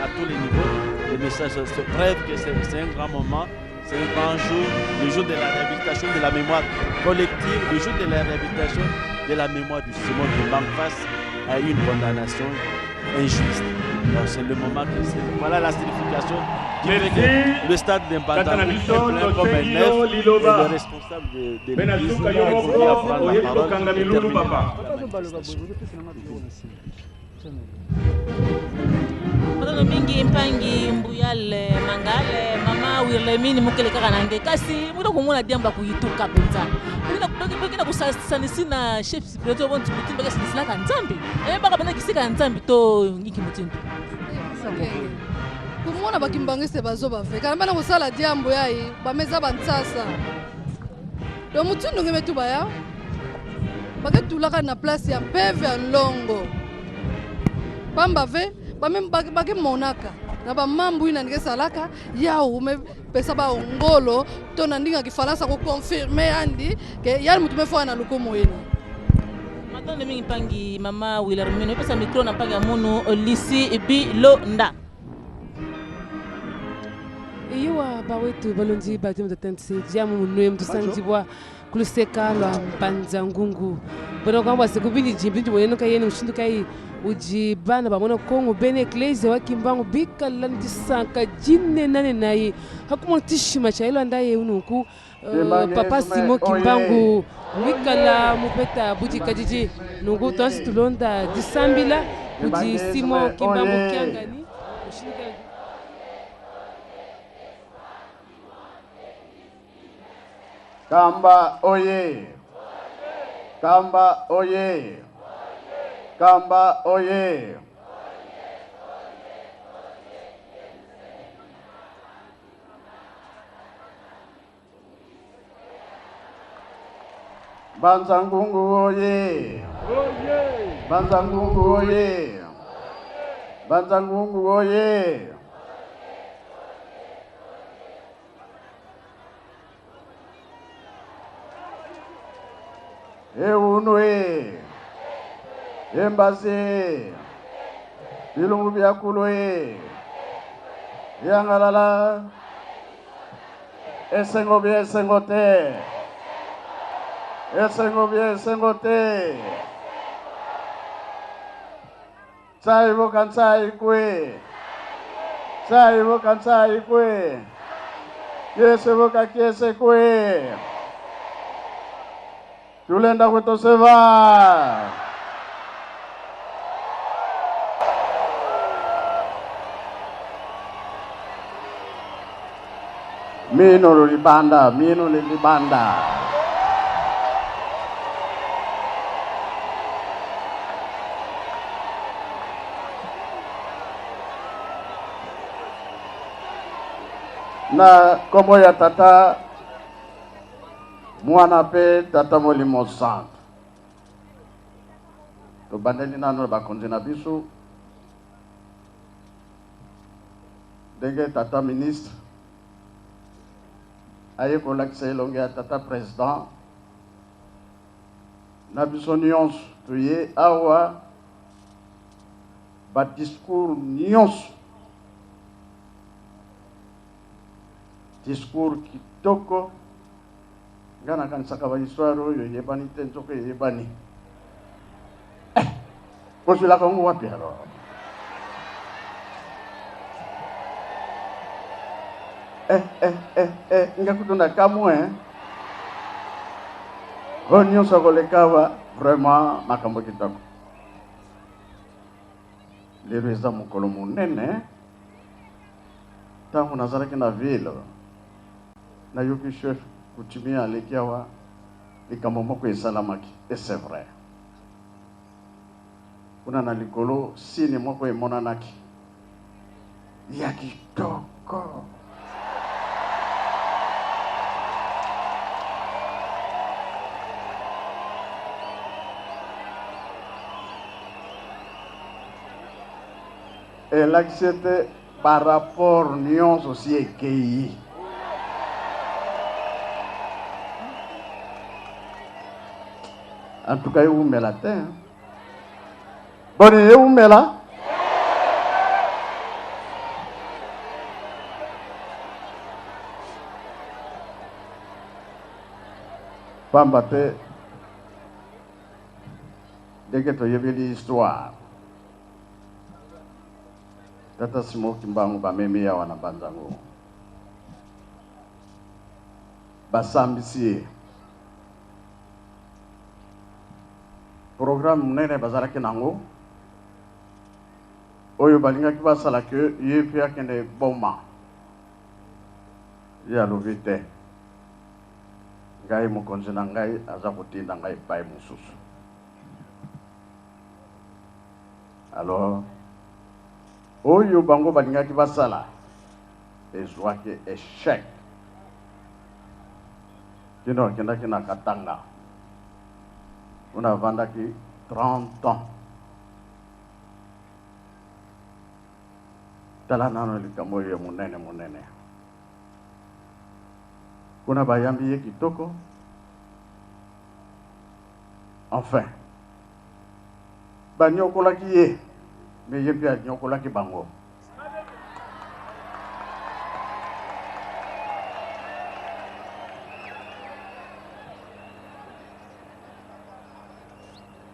à tous les niveaux. Les messages se prêtent que c'est un grand moment. C'est un grand jour, le jour de la réhabilitation de la mémoire collective, le jour de la réhabilitation de la mémoire du Simon Kimbangu face à une condamnation injuste. C'est le moment que c'est. Voilà la signification qui fait que le stade d'Imbandangou est plein comme un œuf, et le responsable de l'église a répondu à prendre la parole. Matono mingi mpangi Mbuyal Mangale mama Wirlemini mukele kaka nange kasi muda kumuna diamba kuyituka penza bina kusasanisi na chef spirituel bontu mutimba kasi sina kanzambi baka bana kisika nzambi to ngiki mutimba kumona bakimbangise bazoba veka bana kusala diambo yayi bameza bantsasa do mutundu ngemetu baya bakatulaka na place ya peve ya longo pamba ve bake monaka na bamambu ina ndike salaka yao pesa ba ngolo to na ndinga kifaransa ko confirmer andi ke yali mutu mefo na lukomo yeni matone mingi pangi mama Wilhelmine pesa micro na pangi munu Lisi Bilonda iwa bawetu balonzi batim tatansi jamu munwe mtusanji bwa kuluseka lwa mpanza ngungu bona kwamba sikubili jimbinji boneno kayeni ushindu kai ujibana bamona Kongo bene eklezia wa Kimbangu bikala ndisanka jine nane naye hakuma tishima cha ilo andaye unuku Papa Simon Kimbangu bikala mupeta buti kajiji nungu tansi tulonda disambila uji Simon Kimbangu kiangani ushindika Kamba oye! Kamba oye! Kamba oye! Banza Ngungu oye! Banzangungu oye! Banzangungu oye! Eunwe! Embase! Bilungu biakuloe! Yangalala! Esengo bie esengote! Esengo bie esengote! Sai bukan sai kue. Sai bukan sai kue. Kiese bukan kiese kue. Tulenda kwetu seva. Mino libanda, mino libanda. Na komo ya tata mwana pe tata molimo centre to bandeli nano bakonzi na biso ndenge tata ministre aye kolakisa elonge ya tata président na biso nyonso toye awa badiscours nyonso discours kitoko ngana kanisaka bahistoire oyo yebani te nzoka yebani kosilaka ngo wapi alors ngakutunda kamwe ho nyonso kolekawa vraiment makambo kitoko lelo eza mokolo monene ntango nazalaki na ville na yoki chef coutumier aleki awa likambo moko esalamaki et c'est vrai kuna na likolo sini moko emonanaki ya kitoko elakisi ete par rapport nyonso osi ekei en tout cas eumela te boni eumela pamba te ndenge toyebeli histoire tata Simon Kimbangu bamemi awa na Banzango basambisi ye programme munene bazalaki nango oyo balingaki basala ke ye mpe akende boma ye alobi te ngai mokonzi na ngai aza kotinda ngai epai mosusu alors oyo bango balingaki basala ezwaki échec kino akendaki na Katanga on a vendu 30 ans. Tala nano likambo ya monene. Kuna bayambi ye kitoko. Enfin. Banyokolaki ye. Mais ye pia nyokolaki bango.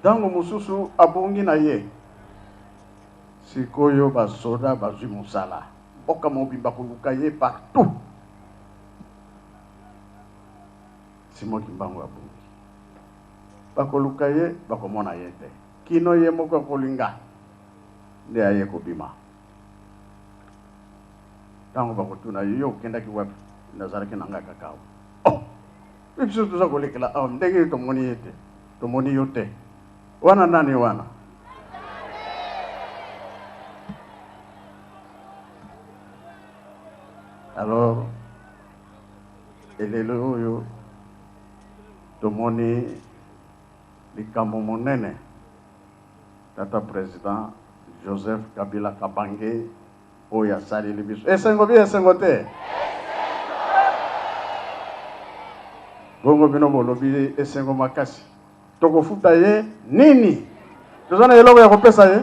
Dango mususu abongi na ye sikoyo basoda bazwi musala boka mobimba koluka ye partout Simon Kimbangu abongi bakoluka ye bakomona ye te kino ye moko kolinga nde aye kobima tango bakotuna yo okendaki wapi nazalaki nanga kakao biso tuza kolekela ndenge tomoni ye te tomoni yo te wana nani wana alors elelo oyo tomoni likambo monene Tata Président Joseph Kabila Kabange oyo asaleli biso esengo bi esengo te bongo bino bolobi esengo makasi tokofuta ye nini toza na eloko ya kopesa ye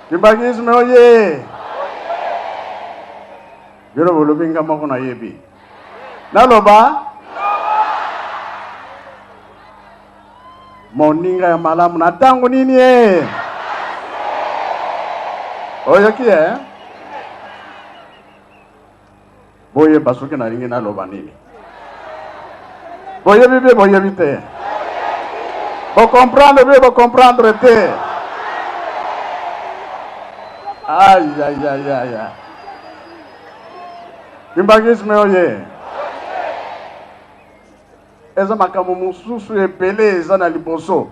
Kimbangisme oye bino bolobi nga moko na yebi naloba moninga ya malamu na tango nini ye oyoki boye basuki na ringi naloba nini boye bibe boye bite bo comprendre te ay Kimbangisme oye eza makambo mosusu ebele eza na liboso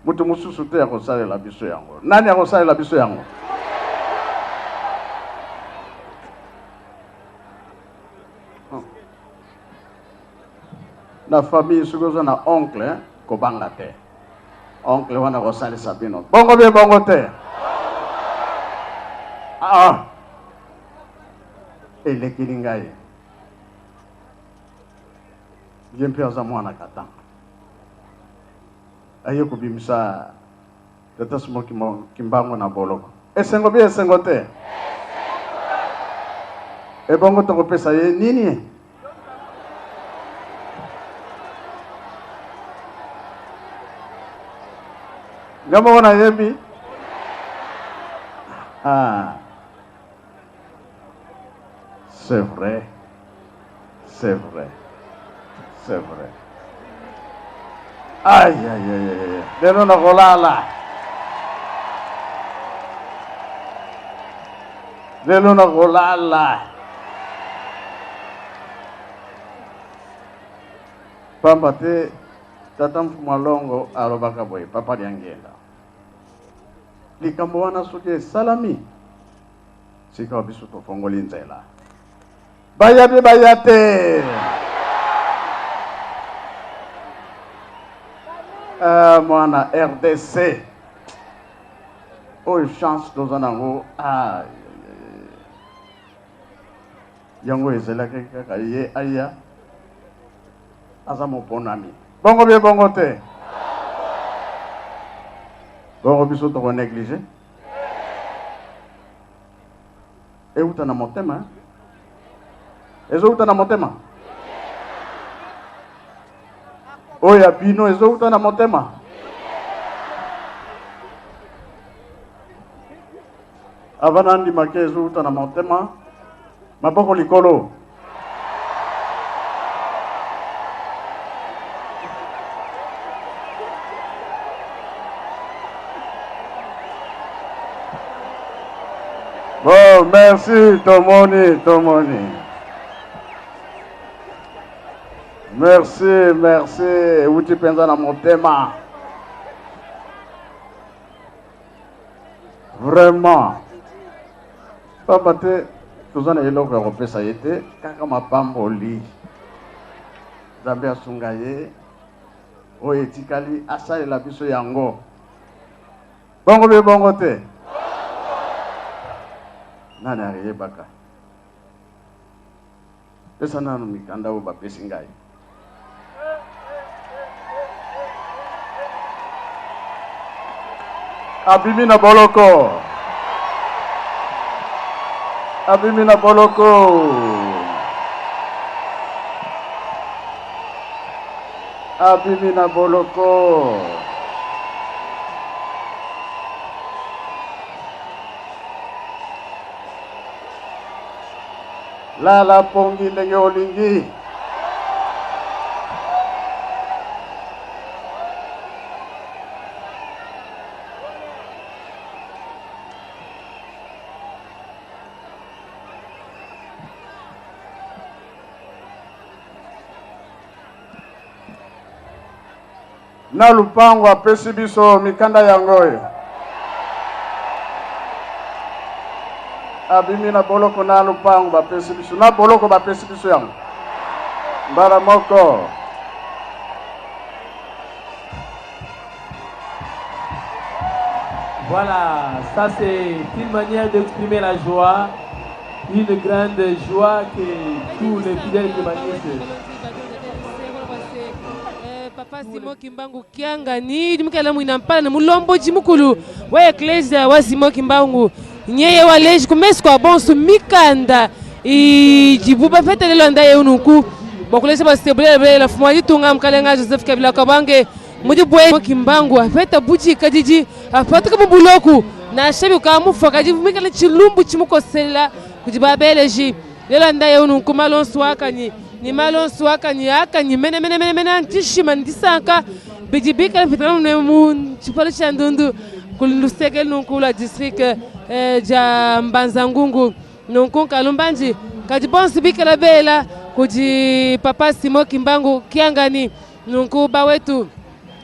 mutu mosusu te akosalela biso yango nani akosalela biso yango na famille soki oza na oncle kobanga te oncle wana kosalisa bino bongo bie bongo te elekeli ngai ye mpe aza mwana katanga aye kobimisa Tata Smoky Kimbangu na boloko esengo bi esengo te ebongo tokopesa ye nini ngamo na yebi c'est vrai Aïe. Lelo na kolala. Pamba te Tata Mfumalongo alobaka boye papa liangenda. Likambo wana soki salami. Sika biso to fongoli nzela. Bayate. Mwana RDC oyo chance toza nango yango ezelaki kaka ye aya aza moponami bongo bie bongo te bongo biso toko néglige euta na motema ezouta na motema oya bino ezouta na motema avana ndima ke ezouta na motema maboko likolo bon merci tomoni Merci. Uti penza na motema. Vraiment. Papa te tozana eloko ya kopesa yete kaka mapamboli. Zambe asunga ye. Oyo etikali asalela biso yango. Bongo te. Nani ayebaka. Pesa nanu mikanda o bapesi ngai. Abimi na boloko. Lala pongi ndenge olingi. Na lupango apesi biso mikanda yango oyo. abimi na boloko na lupango bapesi biso na boloko bapesi biso yango mbala moko. Voilà, ça c'est une manière d'exprimer la joie, une grande joie que tous les fidèles kébanistes. Papa Simon Kimbangu Kiangani dimukela mwina mpala na mulombo jimukulu wa eklesia wa Simon Kimbangu nyeye wa leji kumesi kwa bonsu mikanda ijibuba fete lelo ndaye unuku bakulesa basebule bela fumwa tunga mkalenga Joseph Kabila Kabange mudi bwe Kimbangu afeta buji kadiji afata kama buloku na shebi ukamufa kajivumikala chilumbu chimukosela kujibabeleji lelo ndaye unuku malonsu wakani ni malonsu wakani akani mene antishima ndisaka bijibika fitana mu chipalo cha ndundu kuluseke nunkula district ja Mbanza-Ngungu nunku Kalumbanji kajibonsi bikala bela kuji Papa Simon Kimbangu Kiangani nunku bawetu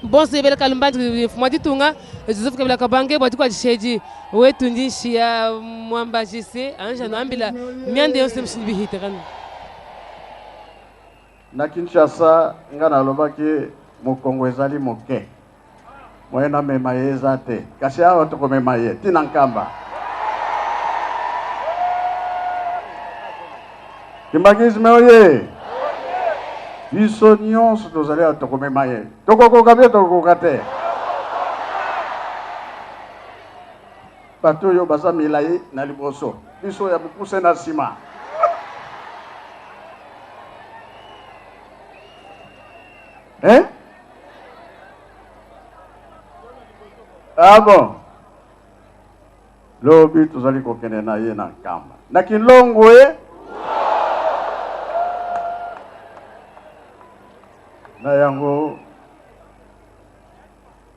bonsi bela Kalumbanji fumadi tunga Joseph Kabila Kabange bwati kwa jisheji wetu ndishi ya mwamba jise anja nambila miande yose mshibihite kana na Kinshasa ngana lobaki mokongo ezali moke moyena mema yeza te kasi awa toko mema ye tina nkamba Kimbangisme oye biso nyonso tozali atoko mema ye tokokoka bie tokokoka te bato oyo baza milayi na liboso biso ya bokuse na nsima. Ah bon. Lobi tozali kokende na ye na nkamba. Na Kilongo na yango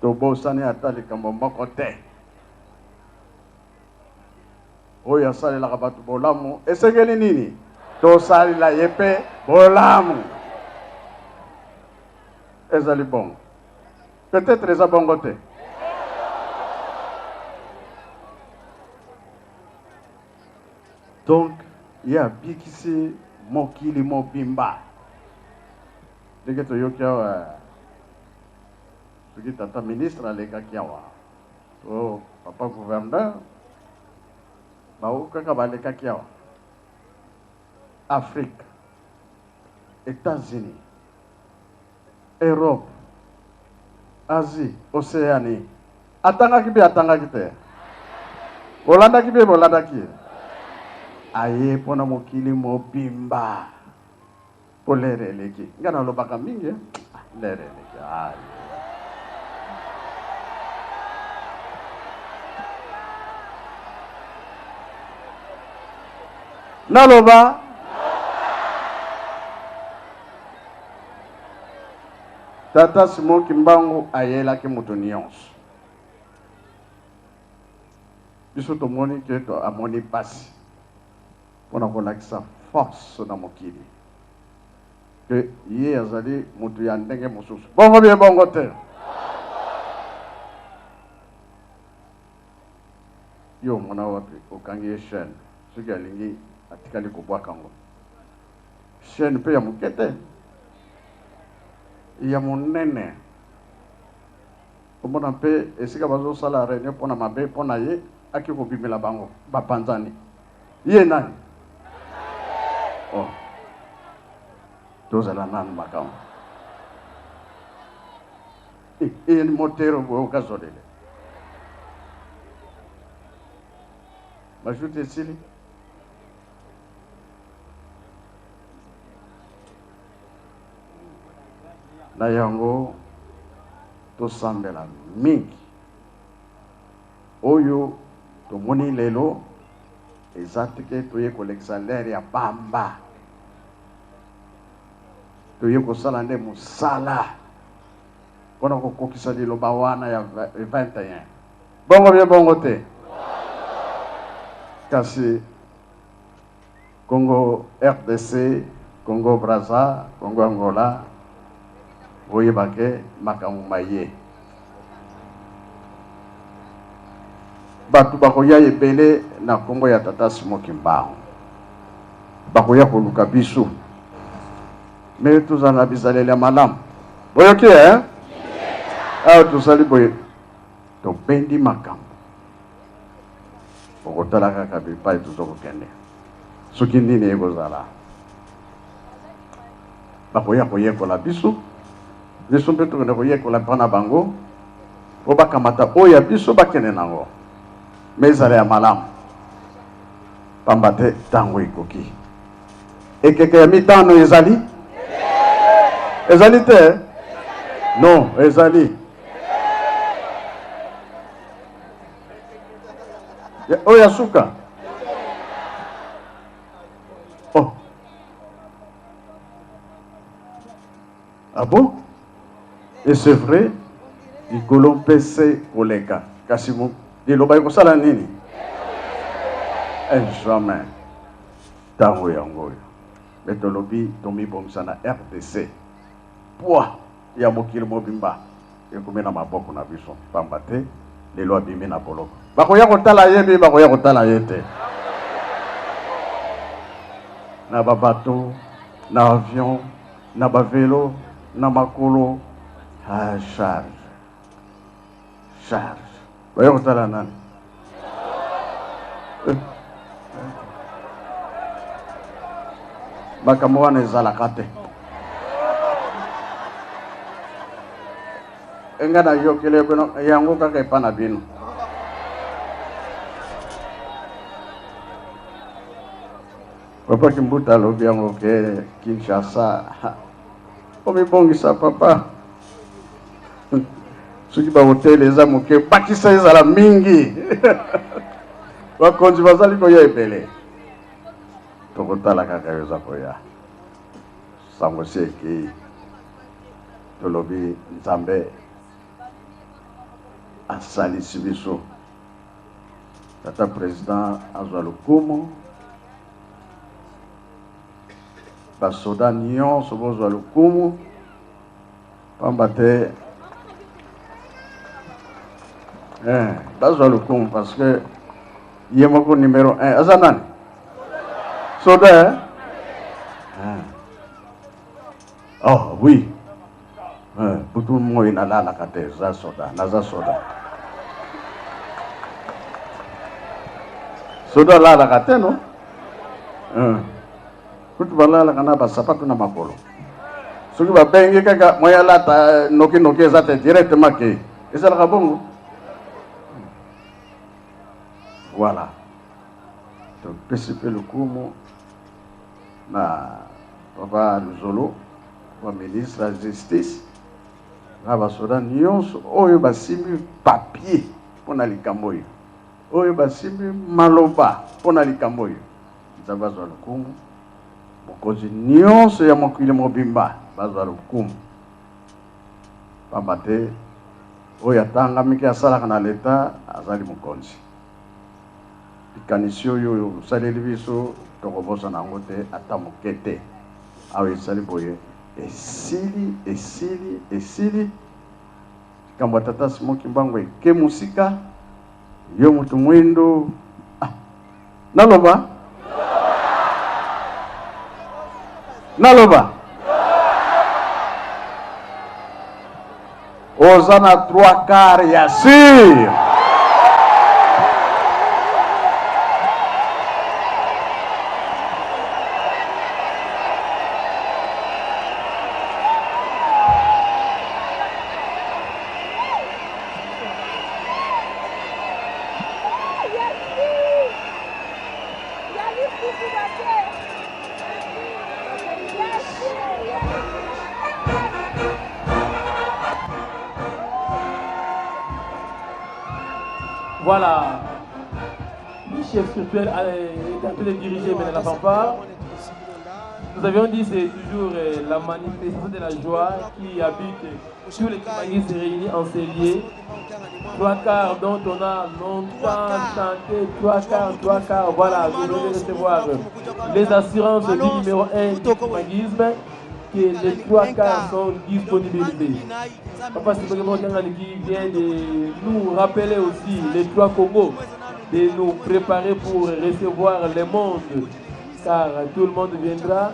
tobosani ata likambo moko te. Oyo asalelaka bato bolamu esengeli nini? Tosalila ye mpe bolamu. Ezali bongo. Peut-être eza bongo te. Donc, il y a bikisi mokili mobimba. Dès que yoki awa, soki tata ministre alekaki awa, oh papa gouverneur, baokaka balekaki awa. Afrique, États-Unis, Europe, Asie, Océanie. Atangaki bi atangaki te. Bolanda ki bi bolanda ki. Aye pona mokili mobimba. Polere leki. Ngana lobaka mingi. Lere leki. Aye. Naloba. Tata Simon Kimbangu ayelaki mutu nyonso. Biso tomoni ke to amoni pasi. Pona kolakisa force na mokili. Que ye azali mutu ya ndenge mosusu. Bongo bien bongo te. Yo mona wapi okangi chaîne. Soki alingi atikali kobwaka ngo. Chaîne pe ya mukete. Ya monene. Omona pe esika bazo sala réunion pona mabe pona ye aki ko bimela bango bapanzani. Ye nani? Oh. Tozala nan makam. E ni motero go kazolele. Majute sili. Na yango tosambela mingi oyo tomoni lelo ezatike toye kolekisa lere ya bamba toye kosala nde mosala mpona kokokisa liloba wana ya 21 bongo bien bongo te kasi Congo RDC, Congo Brazza, Congo Angola oyebake makambo maye batu bakoya ebele na kombo ya tata Simon Kimbangu bakoya koluka biso mais tozala bizaleli ya malamu boyoki awa tozali boye tobendi makambo okotala kaka bipai tozokokende soki nini ekozala bakoya koyekola biso mpe tokende koyekola mpona bango po bakamata oyo ya biso bakende nango me ezala ya malamu pamba te ntango ekoki ekeke ya mitano ezali te non ezali oyo ya suka oh ah bon et c'est vrai likolo mpe se koleka kasi liloba ekosala nini jamais ntango yango oyo me tolobi tomibongisa na RDC poids ya mokili mobimba ekomi na maboko na biso pamba te lelo abimi na boloko bakoya kotala ye mpe bakoya kotala ye te na babato na avion na bavelo na makolo charge bakoya kotala nani makambo wana ezalaka te enga na yokele yango kaka epa na bino papa Kimbuta alobi yango ke Kinshasa omibongisa papa soki bahotele eza moke bakisa ezala mingi bakonzi bazali koya ebele tokotala kaka eza koya sango si ekei tolobi Nzambe asalisi biso tata président azwa lokumu basoda nyonso bozwa lokumu pamba te bazwa lokumu parce que ye moko numéro 1 aza nani soda oh oui butu moi nalalaka te za soda naza soda lalaka te no kutu balalaka na basapatu na makolo soki babengi kaka moya alata noki eza te directement ke ezalaka bongo voilà topesi mpe lokumu na papa Luzolo wa ministre ya justice na basoda nyonso oyo basimbi papier mpona likambo oyo basimbi maloba mpona likambo oyo Nzambe azwa lokumu mokonzi nyonso ya mokili mobimba bazwa lokumu pamba te oyo atangamiki asalaka na leta azali mokonzi likanisi oyo osaleli biso tokobosana yango te ata moke te awa esali boye esili likambo ya tata Simon Kimbangu eke mosika yo moto mwindo naloba oza na 3/4 ya sir Voilà, le chef spirituel est en train de diriger maintenant la fanfare. Nous avions dit c'est toujours la manifestation de la joie qui habite tous les Kimbanguis se réunis en ces lieux. 3/4 dont on a longtemps chanté, 3/4, voilà, vous devez recevoir les assurances du numéro 1 du Kimbanguisme, que les 3/4 sont disponibles. Papa Simon qui vient de nous rappeler aussi les 3 Congos. de nous préparer pour recevoir le monde, car tout le monde viendra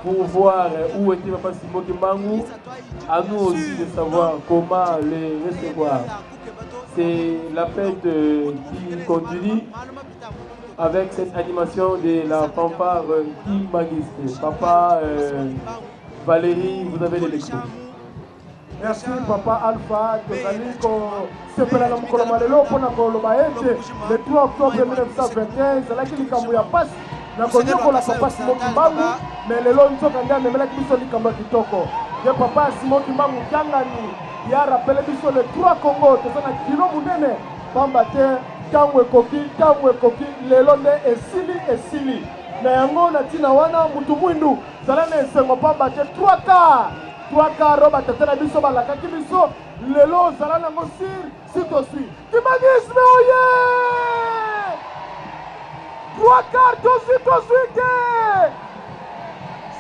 pour voir où était Papa Simon Kimbangu. À nous aussi de savoir comment les recevoir. C'est la fête qui continue avec cette animation de la fanfare Kimbangiste. Papa Valérie, vous avez les lectures. Merci Papa Alpha, le 3 octobre 1921, c'est là qu'il y a passe. Na konyo ko la Papa Simon Kimbangu, mais le long nzoka ndia memela kibiso likambo kitoko. De Papa Simon Kimbangu kangani, ya rappelé biso le 3 Congo, tozana kilo munene, pamba te kamwe koki, lelo nde esili. Na yango na tina wana mutu mwindu, zalana esengo pamba te 3 quarts roba tetena biso balaka kibiso, lelo zalana ngo si to suis. Kibangisme oye! 3 quarts toswike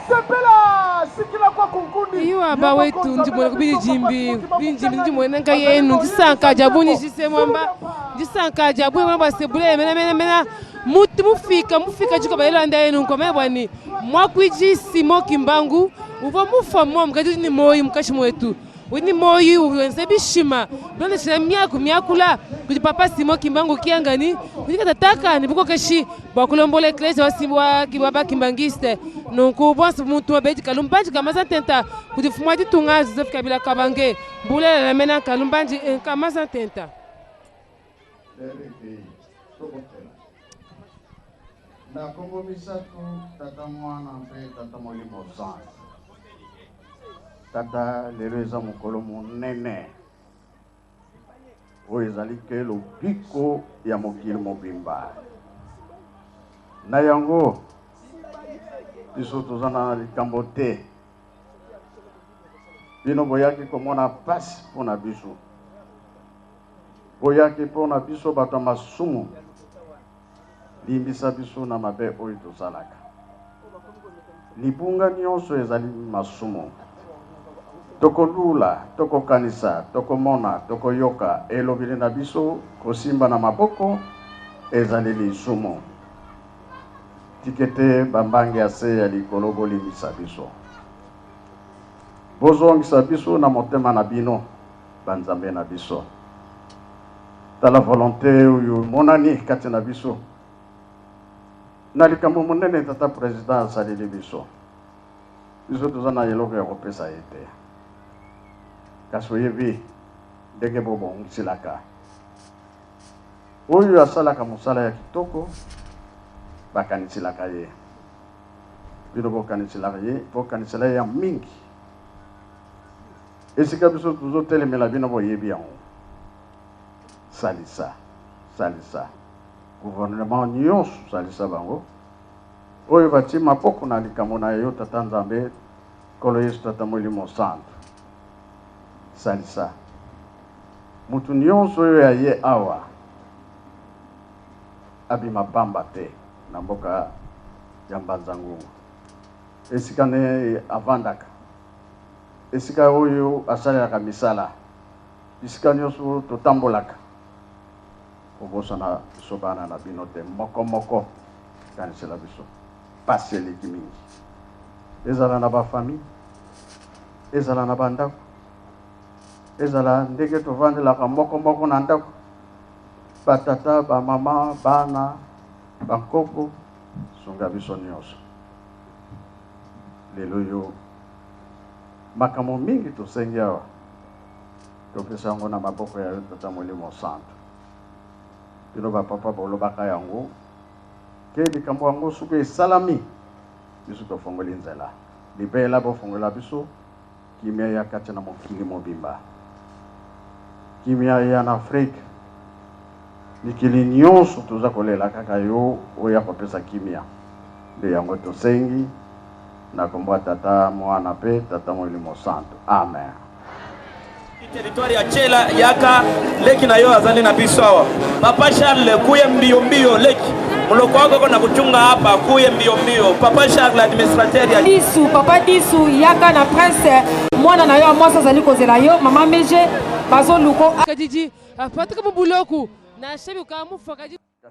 sepela sikila kwa kunkundi iyo ba wetu ndimwe kubili jimbi ndimwe nanga yenu ndisanka jabuni sisemwamba ndisanka jabuni mwamba sebule mena muti mufika jiko bayelo anda yenu kwa mebwani mwakwiji Simon Kimbangu uvo mufa mwa mkaji ni moyi mkashi mwetu wini moyi uwenze bishima blonde shina miakula kuti Papa Simon Kimbangu kiangani kutika tataka ni buko kashi bakulombola eklesi wa kibaba Kimbangiste nonku bonse muntu wabedi kalumbanji kamaza tenta kuti fumati tunga Joseph Kabila Kabange mbule la mena kalumbanji kamaza tenta na Kongo misatu tata mwana mpe tata molimo sana tata lelo eza mokolo monene oyo ezali ke lobiko ya mokili mobimba na yango biso toza na likambo te bino boyaki komona pasi mpona biso boyaki mpona biso bato ya masumu limbisa biso na mabe oyo tosalaka libunga nyonso ezali masumu tokolula tokokanisa tokomona tokoyoka elobeli na biso kosimba na maboko ezali lisumu tikete bambange ya se ya likolo bolimbisa biso bozongisa biso na motema na bino banzambe na biso tala volonté oyo monani kati na biso na likambo monene tata président asaleli biso toza na eloko ya kopesa ye te kasi oyebi ndenge bobongiselaka oyo asalaka mosala ya kitoko bakaniselaka ye bino bokanisela ye ya mingi esika biso tozotelemela bino boyebi yango salisa gouvernement nyonso salisa bango oyo batie mapoko na likambo na yo tata nzambe kolo yesu tata molimo santo salisa mutu nyonso oyo ya ye awa abima pamba te na mboka ya Mbanza-Ngungu esika ne avandaka esika oyo asalelaka misala esika nyonso totambolaka kobosana biso bana na bino te moko kanisela biso pasi eleki mingi ezala na bafamille ezala na bandako ezala ndenge tovandelaka moko na ndako batata bamama bana bankoko sunga biso nyonso lelo yo makambo mingi tosengi awa topesa yango na maboko ya tata molimo santo bino bapapa bolobaka yango ke likambo yango soki esalami biso tofongoli nzela libela bofongola biso kimia ya kati na mokili mobimba kimia ya na Afrique mikili nyonso toza kolela kaka yo oyo akopesa kimia nde yango tosengi na kombo tata mwana pe tata molimo santo amen. Territoire ya Chela yaka leki na yo azali na biso awa Papa Charles kuye mbio leki muloko wako na kuchunga hapa kuye mbio Papa Charles administrateur ya Disu Papa Disu yaka na prince mwana na yo mwasa azali kozela yo mama meje bazo luko kadiji apataka bubuloku na shebi ukamufa kadiji